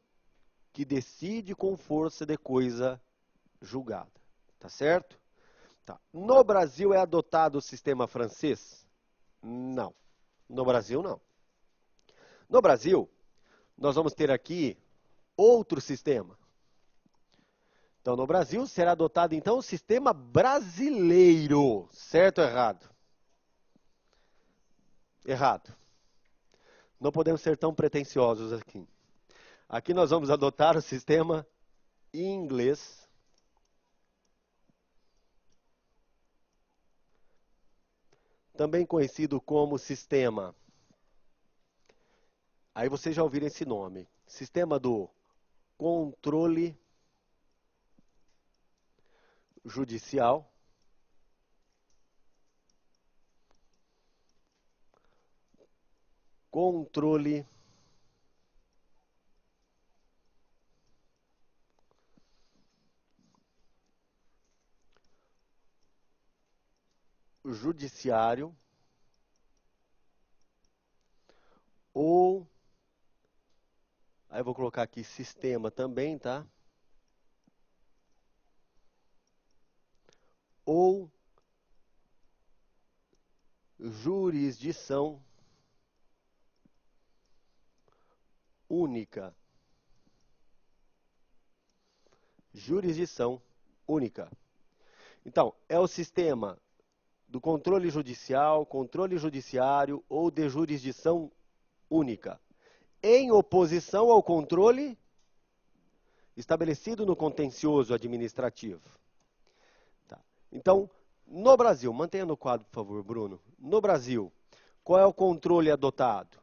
que decide com força de coisa julgada. Tá certo? Tá. No Brasil é adotado o sistema francês? Não. No Brasil, não. No Brasil, nós vamos ter aqui outro sistema. Então, no Brasil, será adotado, então, o sistema brasileiro. Certo ou errado? Errado. Não podemos ser tão pretensiosos aqui. Aqui nós vamos adotar o sistema inglês. Também conhecido como sistema. Aí vocês já ouviram esse nome. Sistema do controle judicial. Controle judiciário ou, aí eu vou colocar aqui sistema também, tá? Ou jurisdição única. Jurisdição única. Então, é o sistema do controle judicial, controle judiciário ou de jurisdição única, em oposição ao controle estabelecido no contencioso administrativo. Tá. Então, no Brasil, mantenha no quadro, por favor, Bruno. No Brasil, qual é o controle adotado?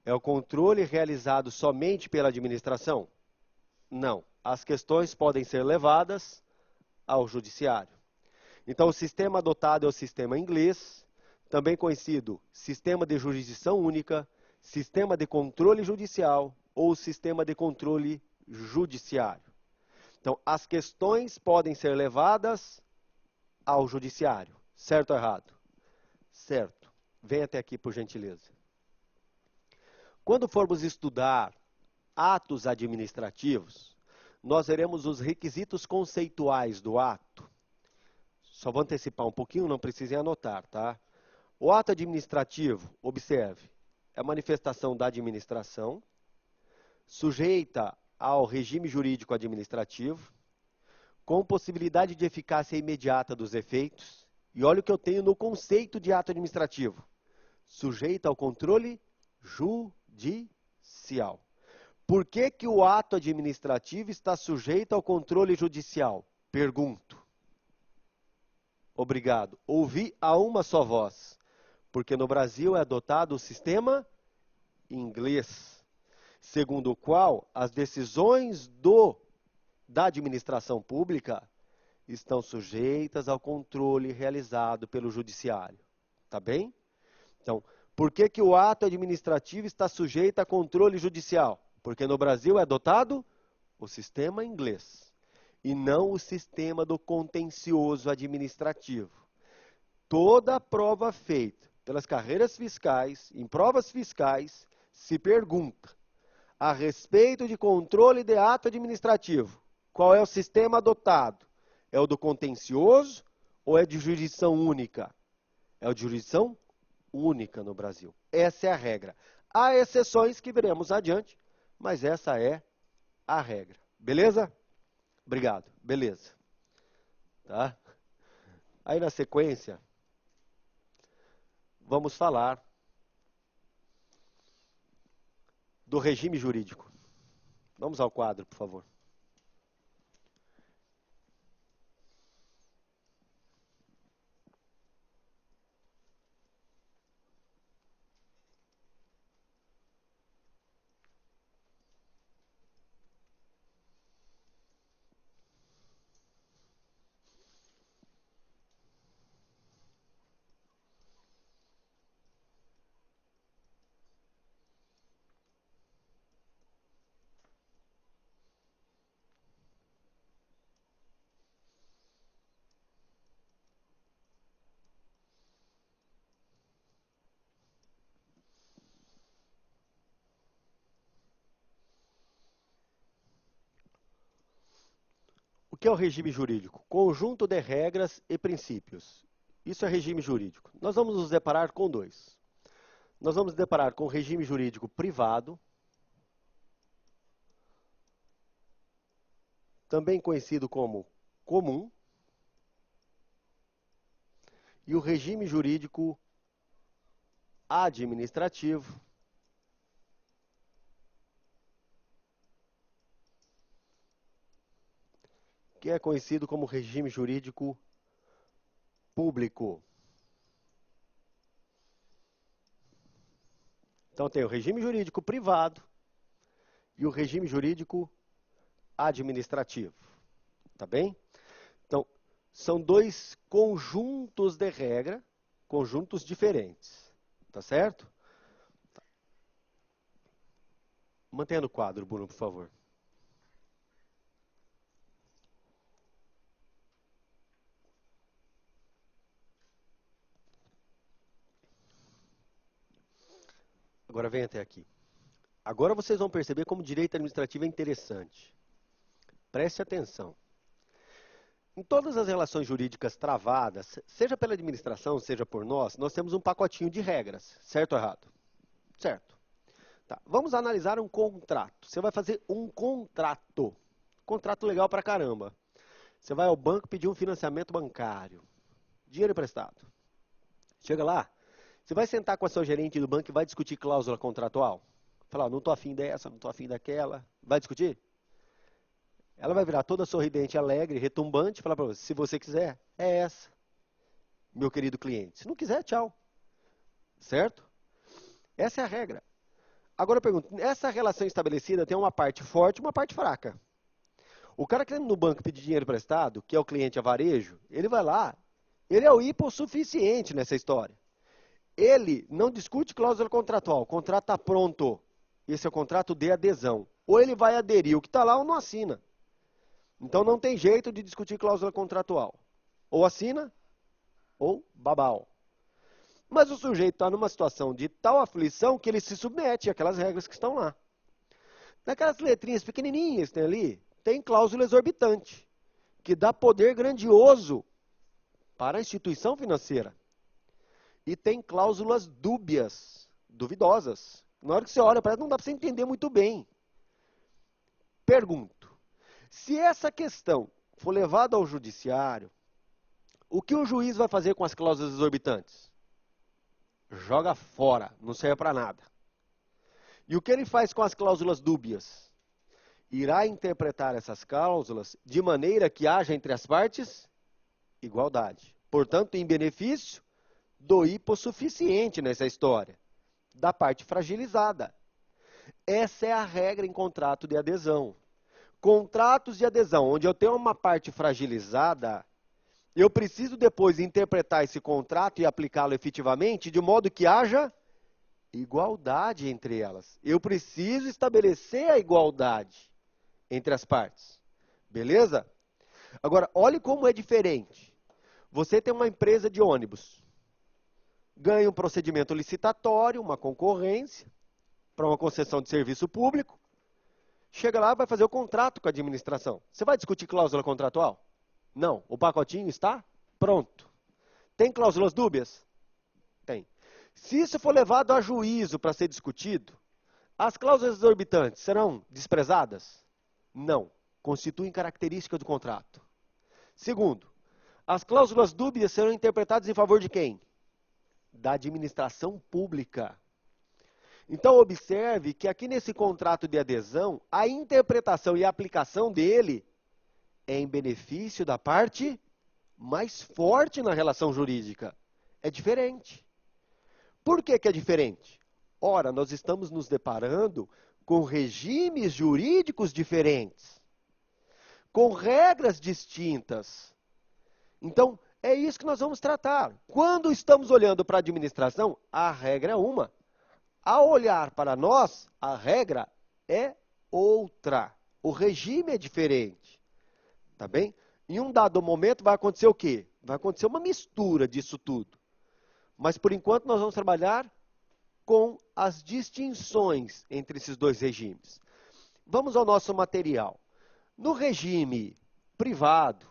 É o controle realizado somente pela administração? Não. As questões podem ser levadas ao judiciário. Então, o sistema adotado é o sistema inglês, também conhecido sistema de jurisdição única, sistema de controle judicial ou sistema de controle judiciário. Então, as questões podem ser levadas ao judiciário. Certo ou errado? Certo. Venha até aqui, por gentileza. Quando formos estudar atos administrativos, nós veremos os requisitos conceituais do ato. Só vou antecipar um pouquinho, não precisem anotar, tá? O ato administrativo, observe, é a manifestação da administração, sujeita ao regime jurídico administrativo, com possibilidade de eficácia imediata dos efeitos. E olha o que eu tenho no conceito de ato administrativo. Sujeita ao controle judicial. Por que que o ato administrativo está sujeito ao controle judicial? Pergunto. Obrigado. Ouvi a uma só voz. Porque no Brasil é adotado o sistema inglês, segundo o qual as decisões da administração pública estão sujeitas ao controle realizado pelo judiciário. Tá bem? Então, por que que o ato administrativo está sujeito a controle judicial? Porque no Brasil é adotado o sistema inglês e não o sistema do contencioso administrativo. Toda prova feita pelas carreiras fiscais, em provas fiscais, se pergunta a respeito de controle de ato administrativo. Qual é o sistema adotado? É o do contencioso ou é de jurisdição única? É o de jurisdição única no Brasil. Essa é a regra. Há exceções que veremos adiante, mas essa é a regra. Beleza? Obrigado. Beleza. Tá? Aí na sequência, vamos falar do regime jurídico. Vamos ao quadro, por favor. O que é o regime jurídico? Conjunto de regras e princípios. Isso é regime jurídico. Nós vamos nos deparar com dois. Nós vamos nos deparar com o regime jurídico privado, também conhecido como comum, e o regime jurídico administrativo, que é conhecido como regime jurídico público. Então tem o regime jurídico privado e o regime jurídico administrativo. Tá bem? Então, são dois conjuntos de regra, conjuntos diferentes. Tá certo? Mantenha no quadro, Bruno, por favor. Agora vem até aqui. Agora vocês vão perceber como o direito administrativo é interessante. Preste atenção. Em todas as relações jurídicas travadas, seja pela administração, seja por nós temos um pacotinho de regras. Certo ou errado? Certo. Tá. Vamos analisar um contrato. Você vai fazer um contrato. Contrato legal pra caramba. Você vai ao banco pedir um financiamento bancário. Dinheiro emprestado. Chega lá, você vai sentar com a sua gerente do banco e vai discutir cláusula contratual? Falar, não estou afim dessa, não estou afim daquela. Vai discutir? Ela vai virar toda sorridente, alegre, retumbante e falar para você, se você quiser, é essa, meu querido cliente. Se não quiser, tchau. Certo? Essa é a regra. Agora eu pergunto, essa relação estabelecida tem uma parte forte e uma parte fraca. O cara que está no banco pedir dinheiro emprestado, que é o cliente a varejo, ele vai lá, ele é o hipossuficiente nessa história. Ele não discute cláusula contratual, o contrato está pronto. Esse é o contrato de adesão. Ou ele vai aderir o que está lá ou não assina. Então não tem jeito de discutir cláusula contratual. Ou assina, ou babau. Mas o sujeito está numa situação de tal aflição que ele se submete àquelas regras que estão lá. Naquelas letrinhas pequenininhas que tem ali, tem cláusula exorbitante, que dá poder grandioso para a instituição financeira. E tem cláusulas dúbias, duvidosas. Na hora que você olha, parece que não dá para você entender muito bem. Pergunto, se essa questão for levada ao judiciário, o que o juiz vai fazer com as cláusulas exorbitantes? Joga fora, não serve para nada. E o que ele faz com as cláusulas dúbias? Irá interpretar essas cláusulas de maneira que haja entre as partes igualdade. Portanto, em benefício do hipossuficiente nessa história, da parte fragilizada. Essa é a regra em contrato de adesão. Contratos de adesão, onde eu tenho uma parte fragilizada, eu preciso depois interpretar esse contrato e aplicá-lo efetivamente, de modo que haja igualdade entre elas. Eu preciso estabelecer a igualdade entre as partes. Beleza? Agora, olhe como é diferente. Você tem uma empresa de ônibus, ganha um procedimento licitatório, uma concorrência, para uma concessão de serviço público, chega lá e vai fazer o contrato com a administração. Você vai discutir cláusula contratual? Não. O pacotinho está pronto. Tem cláusulas dúbias? Tem. Se isso for levado a juízo para ser discutido, as cláusulas exorbitantes serão desprezadas? Não. Constituem característica do contrato. Segundo, as cláusulas dúbias serão interpretadas em favor de quem? Da administração pública. Então, observe que aqui nesse contrato de adesão, a interpretação e a aplicação dele é em benefício da parte mais forte na relação jurídica. É diferente. Por que que é diferente? Ora, nós estamos nos deparando com regimes jurídicos diferentes, com regras distintas. Então, é isso que nós vamos tratar. Quando estamos olhando para a administração, a regra é uma. Ao olhar para nós, a regra é outra. O regime é diferente. Tá bem? Em um dado momento vai acontecer o quê? Vai acontecer uma mistura disso tudo. Mas, por enquanto, nós vamos trabalhar com as distinções entre esses dois regimes. Vamos ao nosso material. No regime privado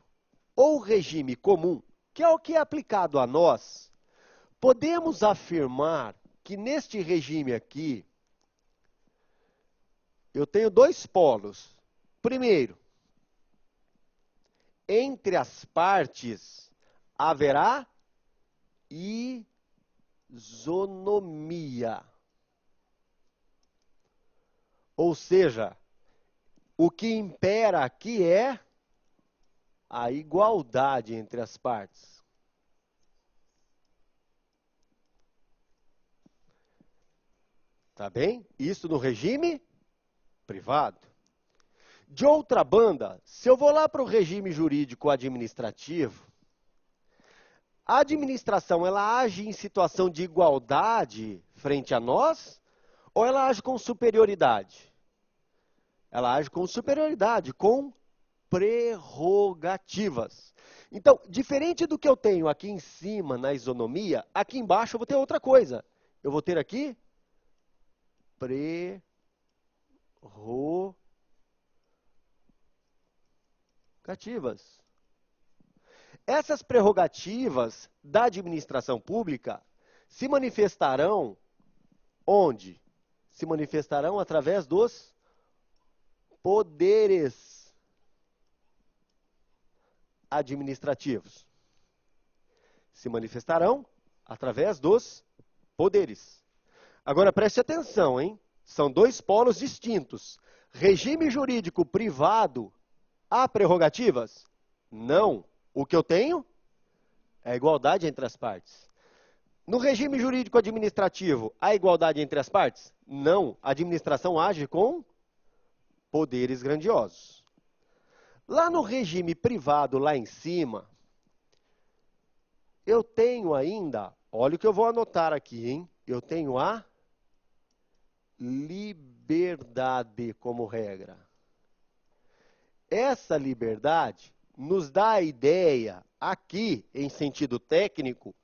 ou regime comum, que é o que é aplicado a nós, podemos afirmar que neste regime aqui, eu tenho dois polos. Primeiro, entre as partes haverá isonomia. Ou seja, o que impera aqui é a igualdade entre as partes. Tá bem? Isso no regime privado. De outra banda, se eu vou lá para o regime jurídico administrativo, a administração ela age em situação de igualdade frente a nós ou ela age com superioridade? Ela age com superioridade, com prerrogativas. Então, diferente do que eu tenho aqui em cima na isonomia, aqui embaixo eu vou ter outra coisa. Eu vou ter aqui prerrogativas. Essas prerrogativas da administração pública se manifestarão onde? Se manifestarão através dos poderes administrativos. Se manifestarão através dos poderes. Agora preste atenção, hein? São dois polos distintos. Regime jurídico privado, há prerrogativas? Não. O que eu tenho é a igualdade entre as partes. No regime jurídico administrativo, há igualdade entre as partes? Não. A administração age com poderes grandiosos. Lá no regime privado, lá em cima, eu tenho ainda, olha o que eu vou anotar aqui, hein? Eu tenho a liberdade como regra. Essa liberdade nos dá a ideia, aqui, em sentido técnico,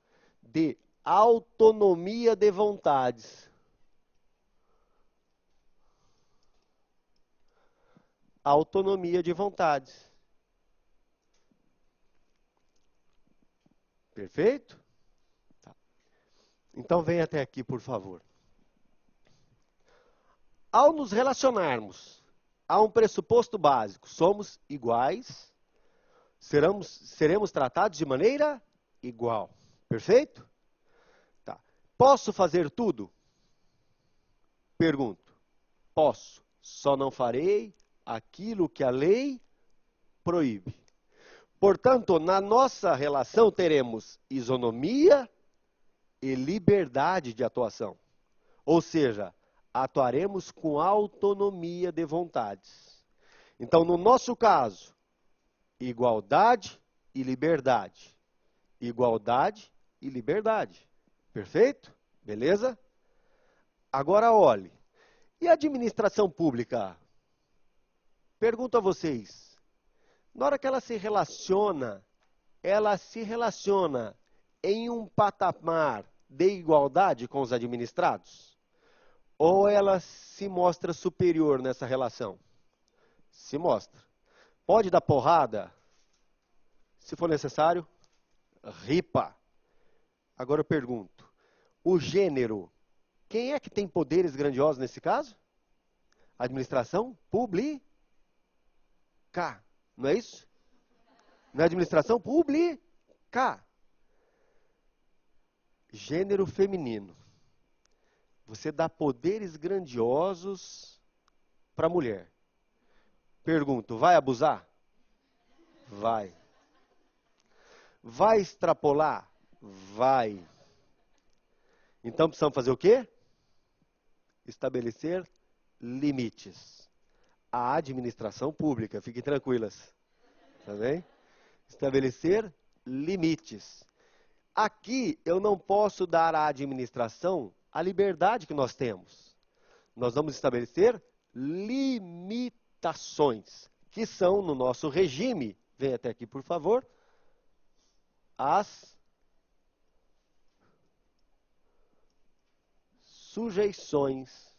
de autonomia de vontades. Autonomia de vontades. Perfeito? Tá. Então, vem até aqui, por favor. Ao nos relacionarmos a um pressuposto básico, somos iguais, seremos tratados de maneira igual. Perfeito? Tá. Posso fazer tudo? Pergunto. Posso. Só não farei aquilo que a lei proíbe. Portanto, na nossa relação teremos isonomia e liberdade de atuação. Ou seja, atuaremos com autonomia de vontades. Então, no nosso caso, igualdade e liberdade. Igualdade e liberdade. Perfeito? Beleza? Agora olhe. E a administração pública? Pergunto a vocês. Na hora que ela se relaciona ela se relaciona em um patamar de igualdade com os administrados? Ou ela se mostra superior nessa relação? Se mostra. Pode dar porrada? Se for necessário, ripa. Agora eu pergunto, o gênero, quem é que tem poderes grandiosos nesse caso? Administração pública. Não é isso? Não é administração pública. Gênero feminino. Você dá poderes grandiosos para a mulher. Pergunto, vai abusar? Vai. Vai extrapolar? Vai. Então precisamos fazer o quê? Estabelecer limites. A administração pública, fiquem tranquilas. Tá bem? Estabelecer limites. Aqui eu não posso dar à administração a liberdade que nós temos. Nós vamos estabelecer limitações, que são no nosso regime, vem até aqui por favor, as sujeições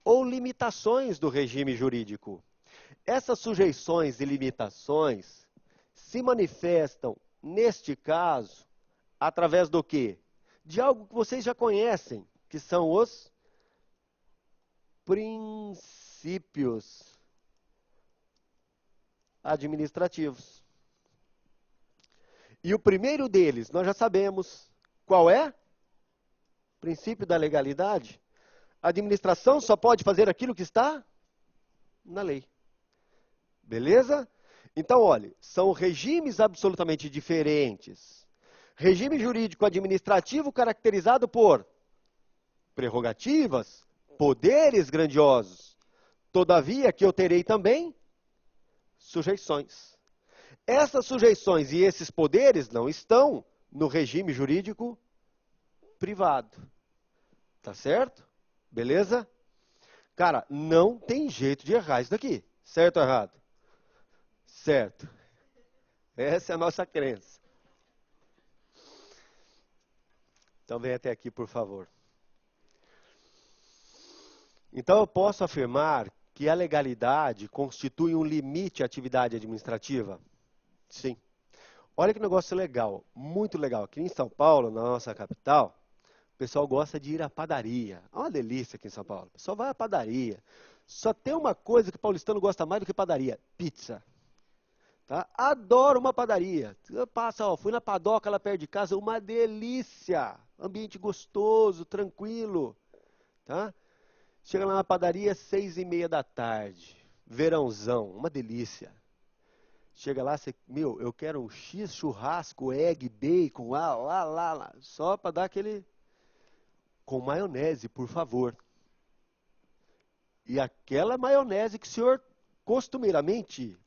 ou limitações do regime jurídico. Essas sujeições e limitações se manifestam, neste caso, através do quê? De algo que vocês já conhecem, que são os princípios administrativos. E o primeiro deles, nós já sabemos qual é? Princípio da legalidade. A administração só pode fazer aquilo que está na lei. Beleza? Então, olha, são regimes absolutamente diferentes. Regime jurídico administrativo caracterizado por prerrogativas, poderes grandiosos. Todavia, que eu terei também sujeições. Essas sujeições e esses poderes não estão no regime jurídico privado. Tá certo? Beleza? Cara, não tem jeito de errar isso daqui. Certo ou errado? Certo. Essa é a nossa crença. Então vem até aqui, por favor. Então eu posso afirmar que a legalidade constitui um limite à atividade administrativa? Sim. Olha que negócio legal, muito legal. Aqui em São Paulo, na nossa capital, o pessoal gosta de ir à padaria. É uma delícia aqui em São Paulo. O pessoal vai à padaria. Só tem uma coisa que o paulistano gosta mais do que padaria: pizza. Tá? Adoro uma padaria. Eu passo, ó, fui na padoca lá perto de casa, uma delícia. Ambiente gostoso, tranquilo. Tá? Chega lá na padaria, 6:30 da tarde. Verãozão, uma delícia. Chega lá, você, meu, eu quero um X churrasco, egg, bacon, lá. Só para dar aquele... Com maionese, por favor. E aquela maionese que o senhor costumeiramente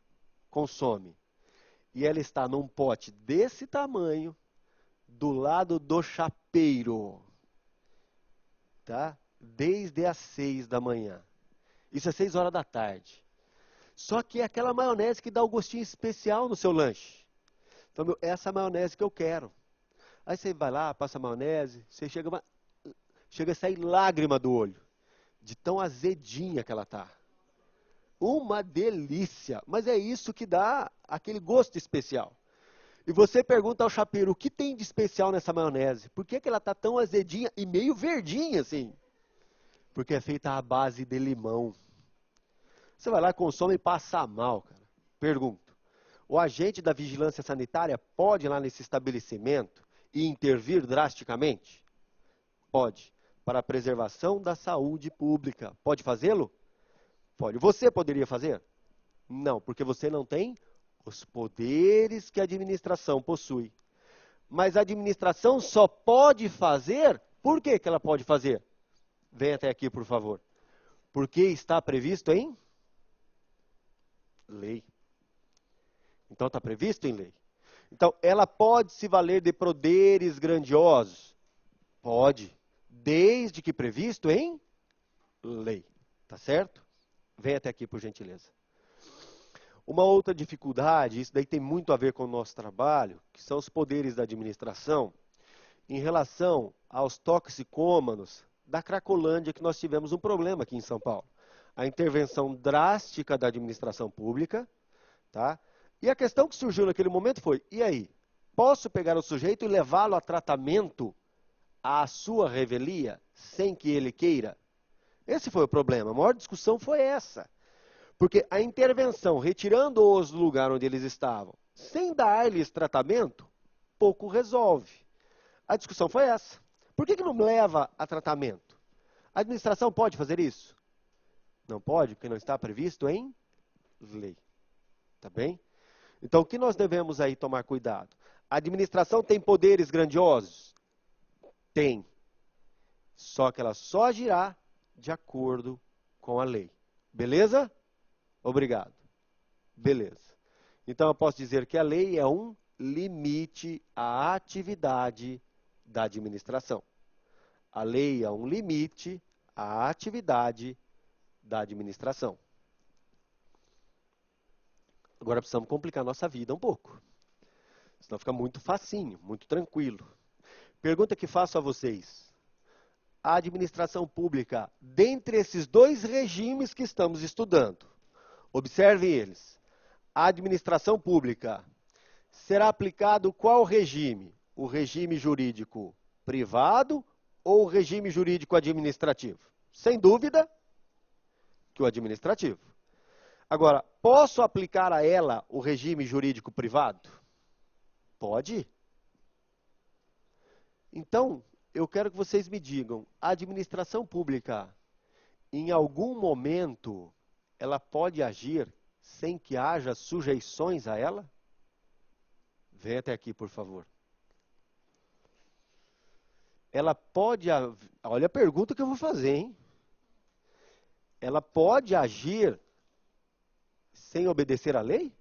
consome. E ela está num pote desse tamanho, do lado do chapeiro. Tá? Desde as 6 da manhã. Isso é 6 horas da tarde. Só que é aquela maionese que dá o gostinho especial no seu lanche. Então, meu, essa é a maionese que eu quero. Aí você vai lá, passa a maionese, você chega a sair lágrima do olho, de tão azedinha que ela tá. Uma delícia, mas é isso que dá aquele gosto especial. E você pergunta ao chapeiro, o que tem de especial nessa maionese? Por que ela tá tão azedinha e meio verdinha assim? Porque é feita à base de limão. Você vai lá, consome e passa mal, cara. Pergunto, o agente da vigilância sanitária pode ir lá nesse estabelecimento e intervir drasticamente? Pode. Para a preservação da saúde pública. Pode fazê-lo? Pode. Você poderia fazer? Não, porque você não tem os poderes que a administração possui. Mas a administração só pode fazer... Por que ela pode fazer? Vem até aqui, por favor. Porque está previsto em lei. Então está previsto em lei. Então, ela pode se valer de poderes grandiosos? Pode. Desde que previsto em lei. Tá certo? Vem até aqui, por gentileza. Uma outra dificuldade, isso daí tem muito a ver com o nosso trabalho, que são os poderes da administração, em relação aos toxicômanos da Cracolândia, que nós tivemos um problema aqui em São Paulo. A intervenção drástica da administração pública, tá? E a questão que surgiu naquele momento foi, e aí? Posso pegar o sujeito e levá-lo a tratamento à sua revelia, sem que ele queira? Esse foi o problema, a maior discussão foi essa. Porque a intervenção, retirando-os do lugar onde eles estavam, sem dar-lhes tratamento, pouco resolve. A discussão foi essa. Por que não leva a tratamento? A administração pode fazer isso? Não pode, porque não está previsto em lei. Tá bem? Então, o que nós devemos aí tomar cuidado? A administração tem poderes grandiosos? Tem. Só que ela só agirá de acordo com a lei. Beleza? Obrigado. Beleza. Então, eu posso dizer que a lei é um limite à atividade da administração. A lei é um limite à atividade da administração. Agora precisamos complicar a nossa vida um pouco. Senão fica muito facinho, muito tranquilo. Pergunta que faço a vocês. A administração pública, dentre esses dois regimes que estamos estudando, observem eles. A administração pública será aplicado qual regime? O regime jurídico privado ou o regime jurídico administrativo? Sem dúvida que o administrativo. Agora, posso aplicar a ela o regime jurídico privado? Pode. Então, eu quero que vocês me digam, a administração pública, em algum momento, ela pode agir sem que haja sujeições a ela? Vem até aqui, por favor. Ela pode... Olha a pergunta que eu vou fazer, hein? Ela pode agir sem obedecer à lei?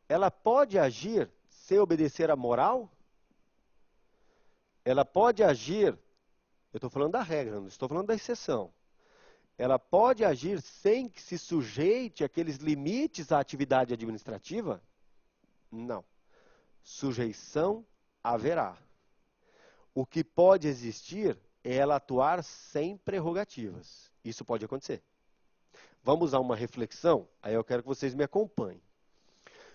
Ela pode agir sem obedecer à moral? Ela pode agir... Eu estou falando da regra, não estou falando da exceção. Ela pode agir sem que se sujeite àqueles limites à atividade administrativa? Não. Sujeição haverá. O que pode existir é ela atuar sem prerrogativas. Isso pode acontecer. Vamos a uma reflexão? Aí eu quero que vocês me acompanhem.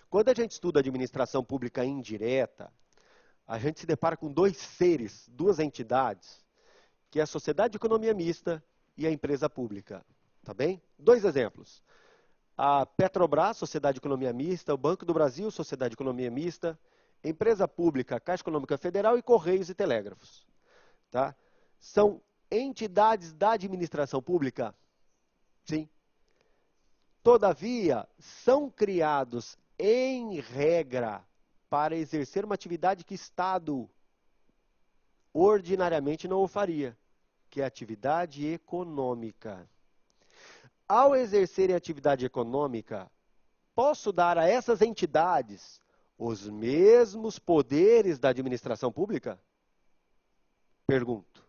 Quando a gente estuda administração pública indireta, a gente se depara com dois seres, duas entidades, que é a Sociedade de Economia Mista e a empresa pública. Tá bem? Dois exemplos. A Petrobras, Sociedade de Economia Mista, o Banco do Brasil, Sociedade de Economia Mista, empresa pública, Caixa Econômica Federal e Correios e Telégrafos. Tá? São entidades da administração pública? Sim. Todavia, são criados em regra para exercer uma atividade que Estado ordinariamente não o faria, que é a atividade econômica. Ao exercerem atividade econômica, posso dar a essas entidades os mesmos poderes da administração pública? Pergunto.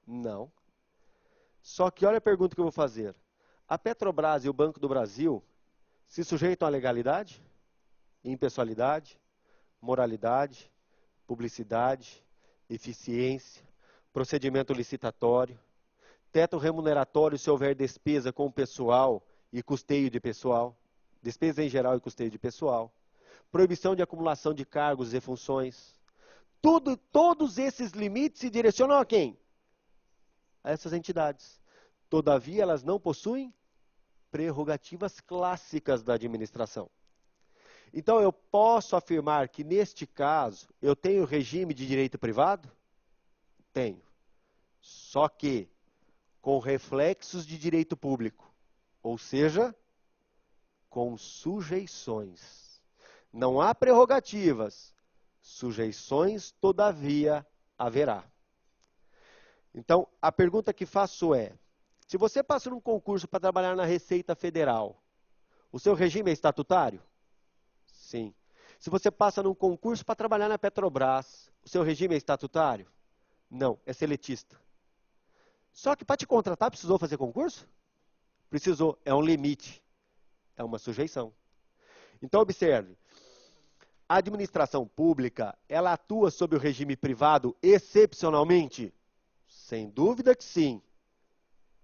Não. Só que olha a pergunta que eu vou fazer. A Petrobras e o Banco do Brasil se sujeitam à legalidade, impessoalidade, moralidade, publicidade, eficiência, procedimento licitatório, teto remuneratório se houver despesa com o pessoal e custeio de pessoal, despesa em geral e custeio de pessoal, proibição de acumulação de cargos e funções. Todos esses limites se direcionam a quem? A essas entidades. Todavia, elas não possuem prerrogativas clássicas da administração. Então, eu posso afirmar que, neste caso, eu tenho regime de direito privado? Tenho. Só que com reflexos de direito público, ou seja, com sujeições. Não há prerrogativas, sujeições, todavia, haverá. Então, a pergunta que faço é, se você passa num concurso para trabalhar na Receita Federal, o seu regime é estatutário? Sim. Se você passa num concurso para trabalhar na Petrobras, o seu regime é estatutário? Não, é seletista. Só que para te contratar precisou fazer concurso? Precisou, é um limite, é uma sujeição. Então, observe, a administração pública, ela atua sob o regime privado excepcionalmente? Sem dúvida que sim.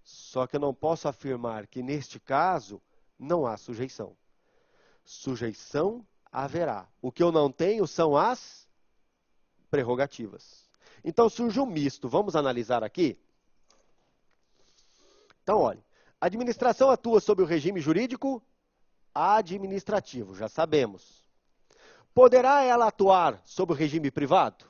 Só que eu não posso afirmar que, neste caso, não há sujeição. Sujeição haverá. O que eu não tenho são as prerrogativas. Então, surge um misto. Vamos analisar aqui? Então, olha, a administração atua sob o regime jurídico administrativo, já sabemos. Poderá ela atuar sob o regime privado?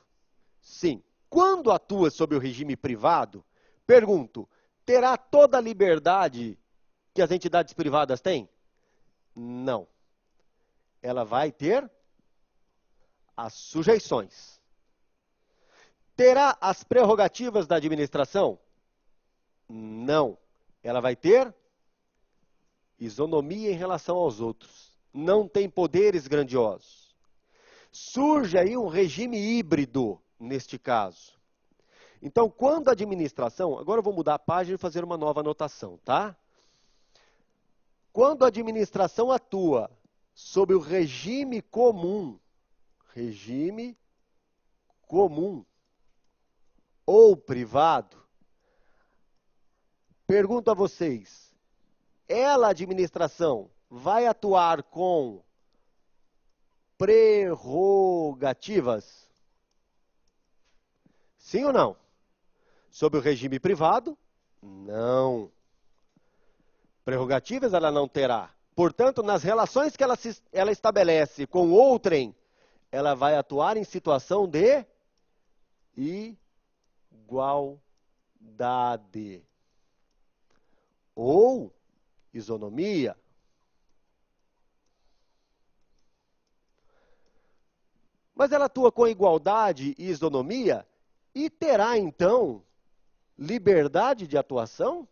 Sim. Quando atua sob o regime privado, pergunto, terá toda a liberdade que as entidades privadas têm? Não. Ela vai ter as sujeições. Terá as prerrogativas da administração? Não. Ela vai ter isonomia em relação aos outros. Não tem poderes grandiosos. Surge aí um regime híbrido, neste caso. Então, quando a administração... Agora eu vou mudar a página e fazer uma nova anotação, tá? Quando a administração atua sob o regime comum ou privado, pergunto a vocês, ela, a administração, vai atuar com prerrogativas? Sim ou não? Sob o regime privado? Não. Prerrogativas ela não terá. Portanto, nas relações que ela estabelece com outrem, ela vai atuar em situação de igualdade ou isonomia. Mas ela atua com igualdade e isonomia e terá, então, liberdade de atuação?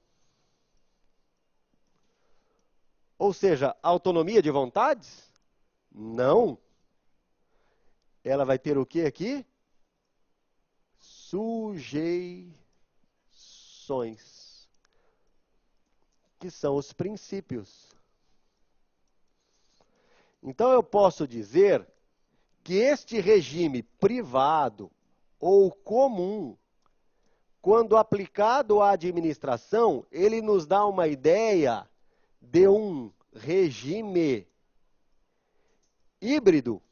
Ou seja, autonomia de vontades? Não. Ela vai ter o que aqui? Sujeições, que são os princípios. Então eu posso dizer que este regime privado ou comum, quando aplicado à administração, ele nos dá uma ideia de um regime híbrido.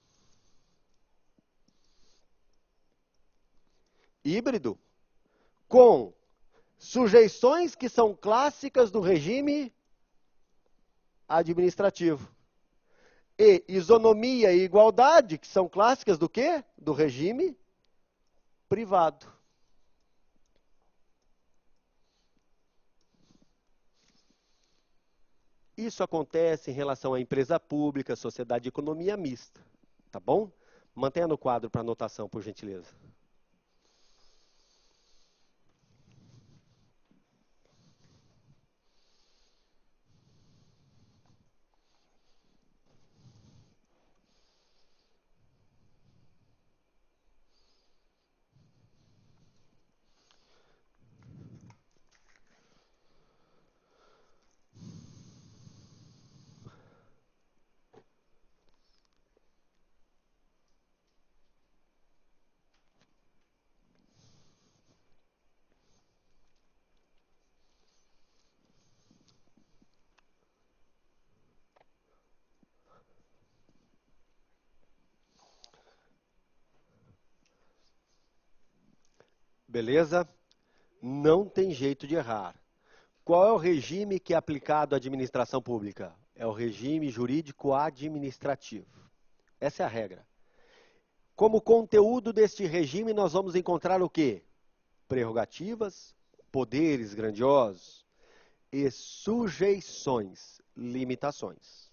Híbrido, com sujeições que são clássicas do regime administrativo. E isonomia e igualdade, que são clássicas do quê? Do regime privado. Isso acontece em relação à empresa pública, sociedade de economia mista. Tá bom? Mantenha no quadro para anotação, por gentileza. Beleza? Não tem jeito de errar. Qual é o regime que é aplicado à administração pública? É o regime jurídico administrativo. Essa é a regra. Como conteúdo deste regime, nós vamos encontrar o quê? Prerrogativas, poderes grandiosos e sujeições, limitações.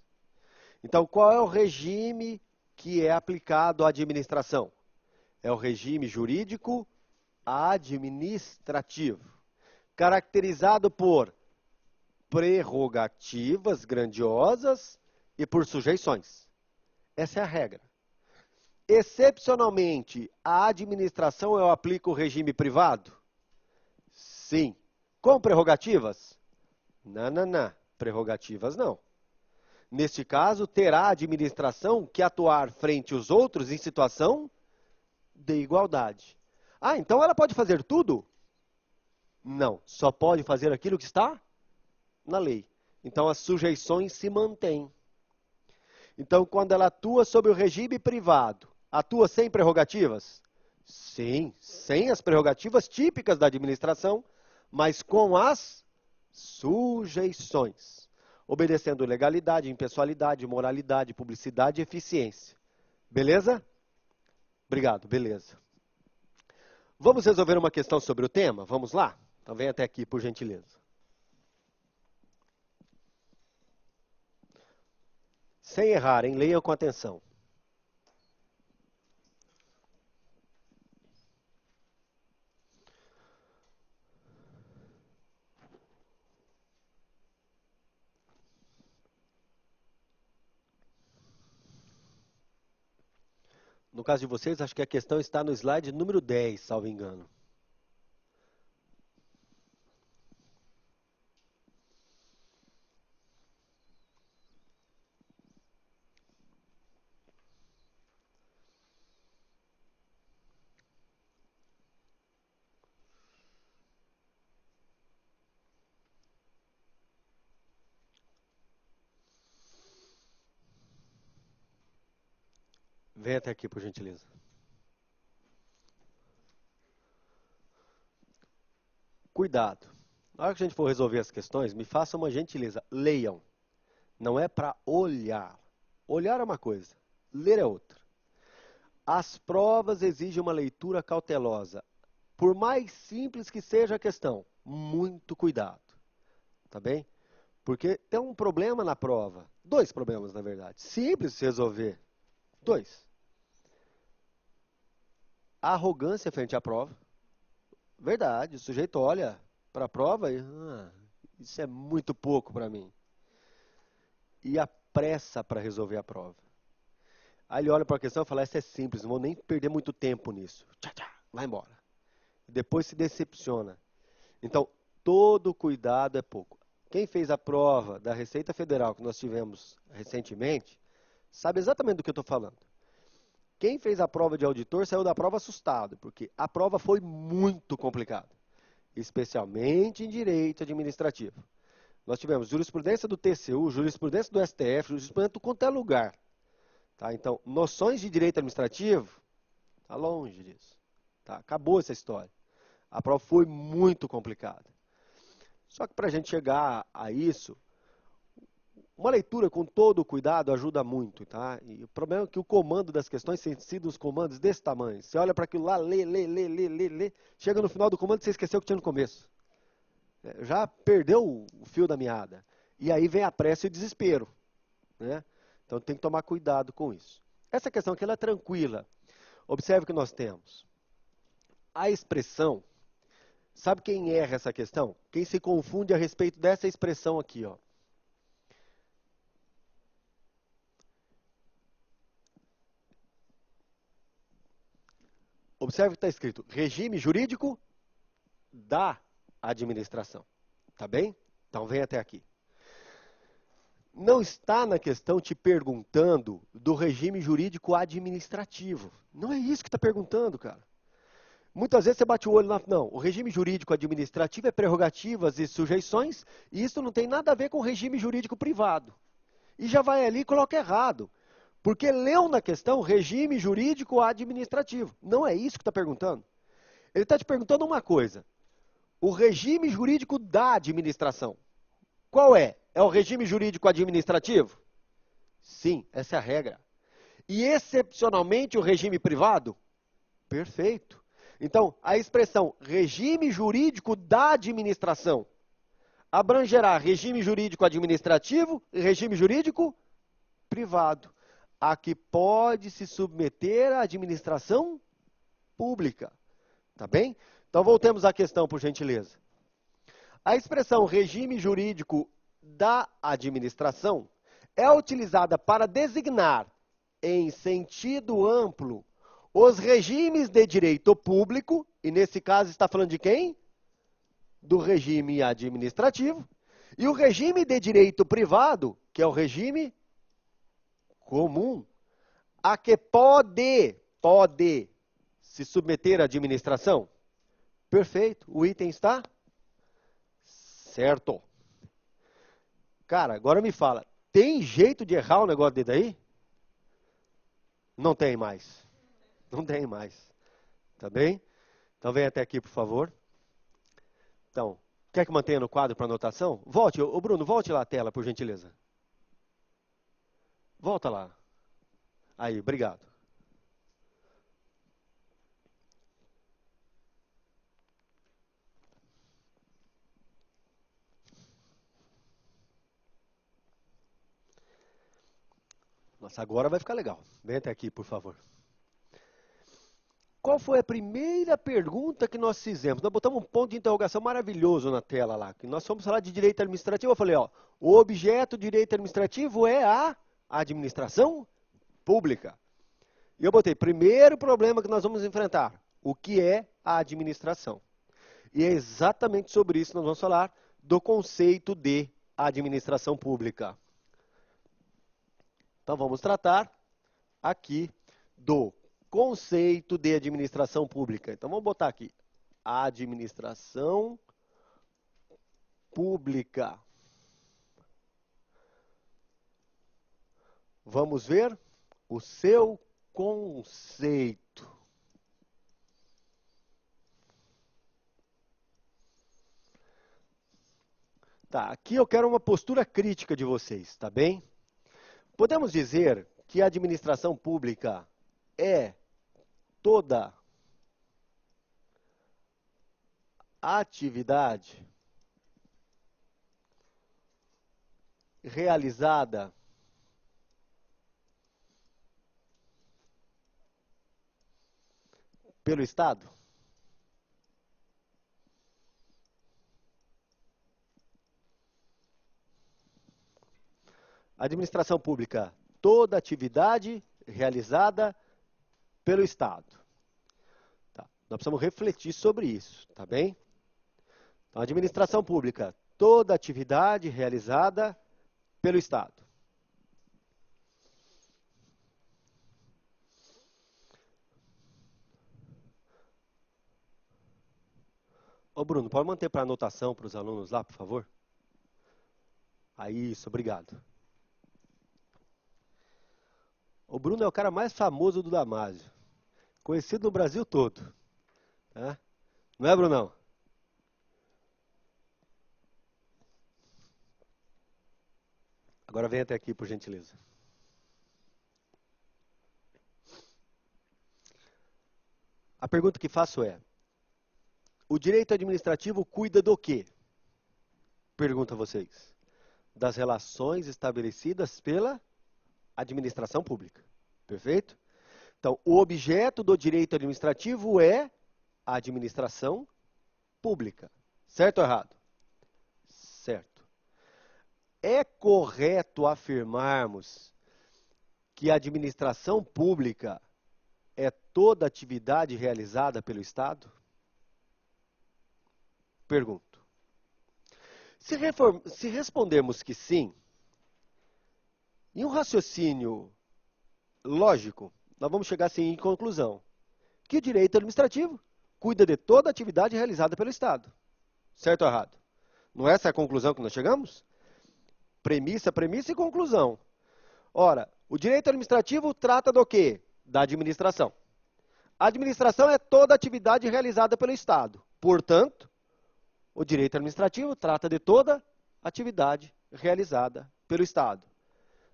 Então, qual é o regime que é aplicado à administração? É o regime jurídico administrativo, caracterizado por prerrogativas grandiosas e por sujeições. Essa é a regra. Excepcionalmente, a administração eu aplico o regime privado? Sim. Com prerrogativas? Não, não, não. prerrogativas não. Neste caso, terá a administração que atuar frente aos outros em situação de igualdade. Ah, então ela pode fazer tudo? Não, só pode fazer aquilo que está na lei. Então as sujeições se mantêm. Então, quando ela atua sob o regime privado, atua sem prerrogativas? Sim, sem as prerrogativas típicas da administração, mas com as sujeições, obedecendo legalidade, impessoalidade, moralidade, publicidade e eficiência. Beleza? Obrigado, beleza. Vamos resolver uma questão sobre o tema? Vamos lá? Então vem até aqui, por gentileza. Sem errar, hein? Leiam com atenção. No caso de vocês, acho que a questão está no slide número 10, salvo engano. Vem até aqui, por gentileza. Cuidado. Na hora que a gente for resolver as questões, me façam uma gentileza. Leiam. Não é para olhar. Olhar é uma coisa, ler é outra. As provas exigem uma leitura cautelosa. Por mais simples que seja a questão, muito cuidado. Tá bem? Porque tem um problema na prova. Dois problemas, na verdade. Simples de se resolver. Dois. A arrogância frente à prova. Verdade, o sujeito olha para a prova e isso é muito pouco para mim. E a pressa para resolver a prova. Aí ele olha para a questão e fala, essa é simples, não vou nem perder muito tempo nisso. Tchá, tchá, vai embora. E depois se decepciona. Então, todo cuidado é pouco. Quem fez a prova da Receita Federal que nós tivemos recentemente, sabe exatamente do que eu estou falando. Quem fez a prova de auditor saiu da prova assustado, porque a prova foi muito complicada, especialmente em direito administrativo. Nós tivemos jurisprudência do TCU, jurisprudência do STF, jurisprudência de qualquer lugar. Tá? Então, noções de direito administrativo, está longe disso. Tá? Acabou essa história. A prova foi muito complicada. Só que para a gente chegar a isso, uma leitura com todo o cuidado ajuda muito, tá? E o problema é que o comando das questões tem sido os comandos desse tamanho. Você olha para aquilo lá, lê, chega no final do comando e você esqueceu o que tinha no começo. Já perdeu o fio da meada. E aí vem a pressa e o desespero, né? Então tem que tomar cuidado com isso. Essa questão aqui ela é tranquila. Observe o que nós temos. A expressão, sabe quem erra essa questão? Quem se confunde a respeito dessa expressão aqui, ó. Observe que está escrito, regime jurídico da administração. Tá bem? Então vem até aqui. Não está na questão te perguntando do regime jurídico administrativo. Não é isso que está perguntando, cara. Muitas vezes você bate o olho na... Não, o regime jurídico administrativo é prerrogativas e sujeições, e isso não tem nada a ver com o regime jurídico privado. E já vai ali e coloca errado. Porque leu na questão regime jurídico administrativo. Não é isso que está perguntando. Ele está te perguntando uma coisa. O regime jurídico da administração. Qual é? É o regime jurídico administrativo? Sim, essa é a regra. E excepcionalmente o regime privado? Perfeito. Então, a expressão regime jurídico da administração abrangerá regime jurídico administrativo e regime jurídico privado, a que pode se submeter à administração pública. Tá bem? Então, voltemos à questão, por gentileza. A expressão regime jurídico da administração é utilizada para designar, em sentido amplo, os regimes de direito público, e nesse caso está falando de quem? Do regime administrativo, E o regime de direito privado, que é o regime comum, a que pode se submeter à administração. Perfeito, o item está certo. Cara, agora me fala, tem jeito de errar o negócio desse daí? Não tem mais. Não tem mais. Tá bem? Então vem até aqui, por favor. Então, quer que mantenha no quadro para anotação? Volte, ô Bruno, volte lá a tela, por gentileza. Volta lá. Aí, obrigado. Nossa, agora vai ficar legal. Vem até aqui, por favor. Qual foi a primeira pergunta que nós fizemos? Nós botamos um ponto de interrogação maravilhoso na tela lá. Que nós fomos falar de direito administrativo. Eu falei, ó, o objeto de direito administrativo é a administração pública. E eu botei, primeiro problema que nós vamos enfrentar, o que é a administração? E é exatamente sobre isso que nós vamos falar, do conceito de administração pública. Então vamos tratar aqui do conceito de administração pública. Então vamos botar aqui, administração pública. Vamos ver o seu conceito. Tá, aqui eu quero uma postura crítica de vocês, tá bem? Podemos dizer que a administração pública é toda atividade realizada pelo Estado? Administração pública, toda atividade realizada pelo Estado. Tá. Nós precisamos refletir sobre isso, tá bem? Então, administração pública, toda atividade realizada pelo Estado. Ô Bruno, pode manter para anotação para os alunos lá, por favor? Aí, isso, obrigado. O Bruno é o cara mais famoso do Damásio, conhecido no Brasil todo. Tá? Não é, Brunão? Agora vem até aqui, por gentileza. A pergunta que faço é, o direito administrativo cuida do quê? Pergunto a vocês. Das relações estabelecidas pela administração pública. Perfeito? Então, o objeto do direito administrativo é a administração pública. Certo ou errado? Certo. É correto afirmarmos que a administração pública é toda atividade realizada pelo Estado? Pergunto. Se respondermos que sim, em um raciocínio lógico, nós vamos chegar assim em conclusão, que o direito administrativo cuida de toda atividade realizada pelo Estado. Certo ou errado? Não é essa a conclusão que nós chegamos? Premissa, premissa e conclusão. Ora, o direito administrativo trata do quê? Da administração. A administração é toda atividade realizada pelo Estado. Portanto, o direito administrativo trata de toda atividade realizada pelo Estado.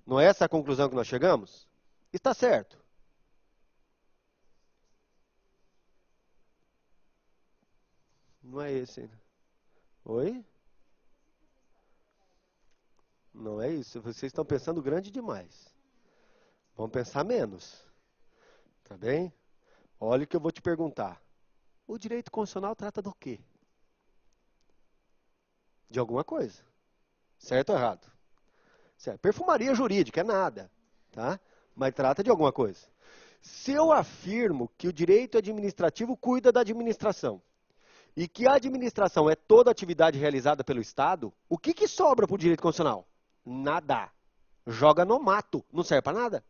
Não é essa a conclusão que nós chegamos? Está certo. Não é esse ainda. Oi? Não é isso. Vocês estão pensando grande demais. Vamos pensar menos. Tá bem? Olha o que eu vou te perguntar. O direito constitucional trata do quê? De alguma coisa. Certo ou errado? Certo. Perfumaria jurídica é nada. Tá? Mas trata de alguma coisa. Se eu afirmo que o direito administrativo cuida da administração, e que a administração é toda atividade realizada pelo Estado, o que, que sobra para o direito constitucional? Nada. Joga no mato, não serve para nada.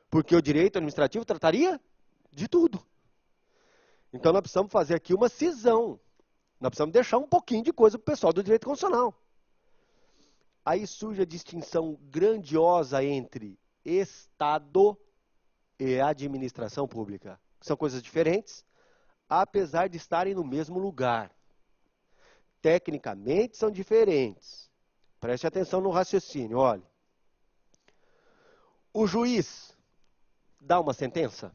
Porque o direito administrativo trataria de tudo. Então nós precisamos fazer aqui uma cisão. Nós precisamos deixar um pouquinho de coisa para o pessoal do direito constitucional. Aí surge a distinção grandiosa entre Estado e administração pública. São coisas diferentes, apesar de estarem no mesmo lugar. Tecnicamente são diferentes. Preste atenção no raciocínio, olha. O juiz dá uma sentença?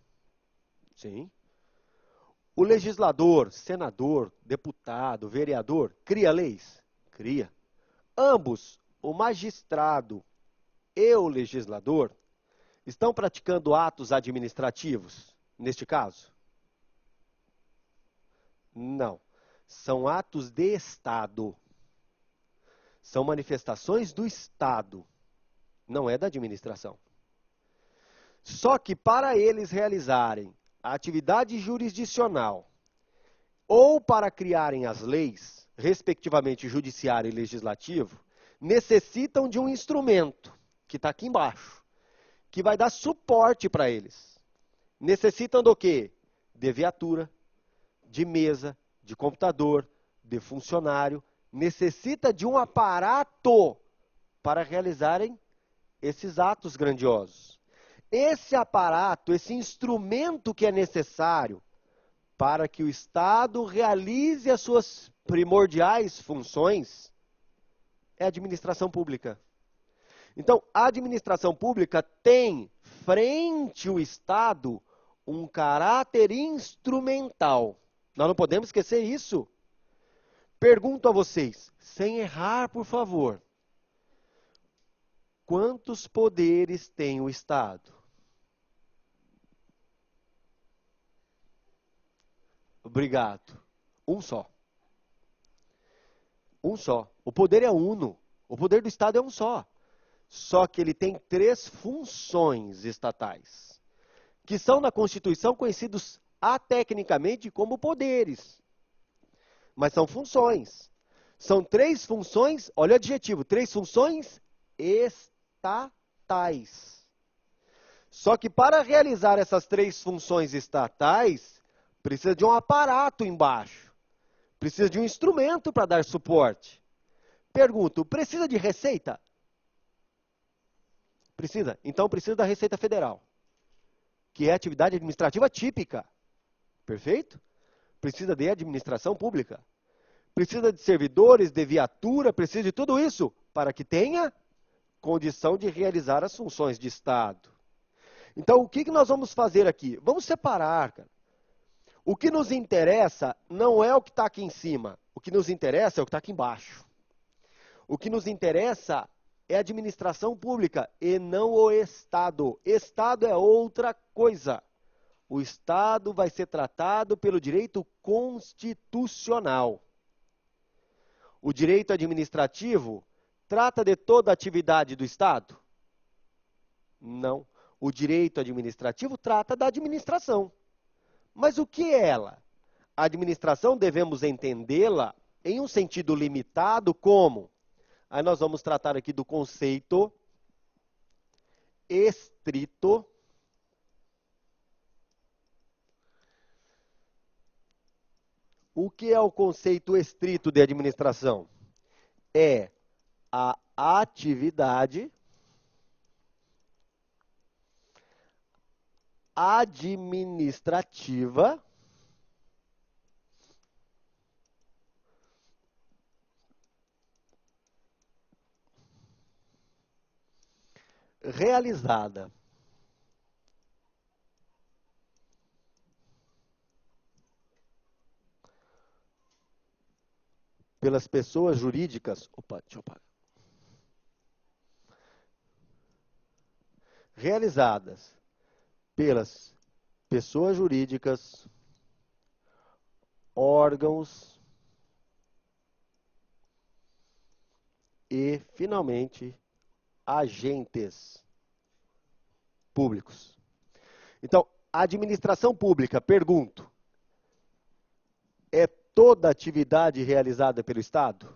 Sim. O legislador, senador, deputado, vereador, cria leis? Cria. Ambos, o magistrado e o legislador, estão praticando atos administrativos, neste caso? Não. São atos de Estado. São manifestações do Estado. Não é da administração. Só que para eles realizarem a atividade jurisdicional ou para criarem as leis, respectivamente judiciário e legislativo, necessitam de um instrumento, que está aqui embaixo, que vai dar suporte para eles. Necessitam do quê? De viatura, de mesa, de computador, de funcionário. Necessita de um aparato para realizarem esses atos grandiosos. Esse aparato, esse instrumento que é necessário para que o Estado realize as suas primordiais funções é a administração pública. Então, a administração pública tem, frente ao Estado, um caráter instrumental. Nós não podemos esquecer isso. Pergunto a vocês, sem errar, por favor, quantos poderes tem o Estado? Obrigado. Um só. Um só. O poder é uno. O poder do Estado é um só. Só que ele tem 3 funções estatais, que são na Constituição conhecidos atecnicamente como poderes. Mas são funções. São 3 funções, olha o adjetivo, 3 funções estatais. Só que para realizar essas 3 funções estatais, precisa de um aparato embaixo. Precisa de um instrumento para dar suporte. Pergunto, precisa de receita? Precisa. Então precisa da Receita Federal, que é atividade administrativa típica. Perfeito? Precisa de administração pública. Precisa de servidores, de viatura, precisa de tudo isso para que tenha condição de realizar as funções de Estado. Então, o que nós vamos fazer aqui? Vamos separar, cara. O que nos interessa não é o que está aqui em cima. O que nos interessa é o que está aqui embaixo. O que nos interessa é a administração pública e não o Estado. Estado é outra coisa. O Estado vai ser tratado pelo direito constitucional. O direito administrativo trata de toda a atividade do Estado? Não. O direito administrativo trata da administração. Mas o que é ela? A administração devemos entendê-la em um sentido limitado como? Aí nós vamos tratar aqui do conceito estrito O que é o conceito estrito de administração? É a atividade administrativa realizada pelas pessoas jurídicas. Opa, deixa eu parar. Realizadas pelas pessoas jurídicas, órgãos e, finalmente, agentes públicos. Então, a administração pública, pergunto, é toda atividade realizada pelo Estado?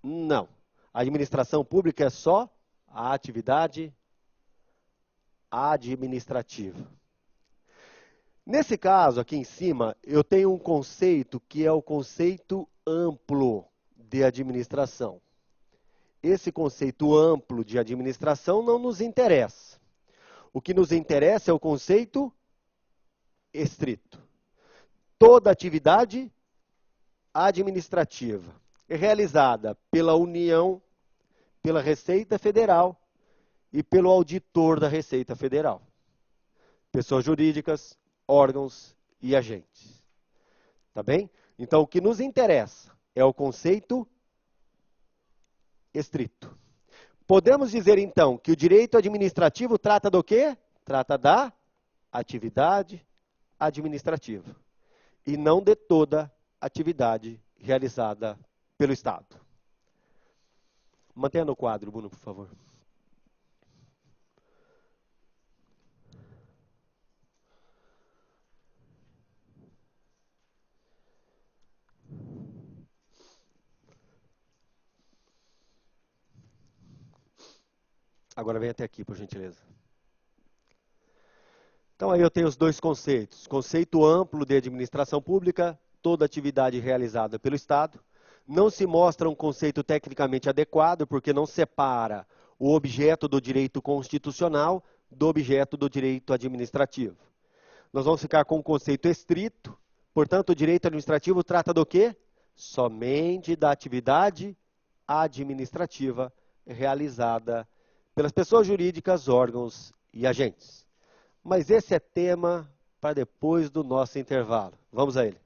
Não. A administração pública é só a atividade administrativa. Nesse caso, aqui em cima, eu tenho um conceito que é o conceito amplo de administração. Esse conceito amplo de administração não nos interessa. O que nos interessa é o conceito estrito. Toda atividade administrativa é realizada pela União, pela Receita Federal e pelo auditor da Receita Federal. Pessoas jurídicas, órgãos e agentes. Tá bem? Então, o que nos interessa é o conceito estrito. Podemos dizer, então, que o direito administrativo trata do quê? Trata da atividade administrativa. E não de toda atividade realizada pelo Estado. Mantenha no quadro, Bruno, por favor. Agora vem até aqui, por gentileza. Então aí eu tenho os dois conceitos. Conceito amplo de administração pública, toda atividade realizada pelo Estado. Não se mostra um conceito tecnicamente adequado, porque não separa o objeto do direito constitucional do objeto do direito administrativo. Nós vamos ficar com um conceito estrito, portanto, o direito administrativo trata do quê? Somente da atividade administrativa realizada pelas pessoas jurídicas, órgãos e agentes. Mas esse é tema para depois do nosso intervalo. Vamos a ele.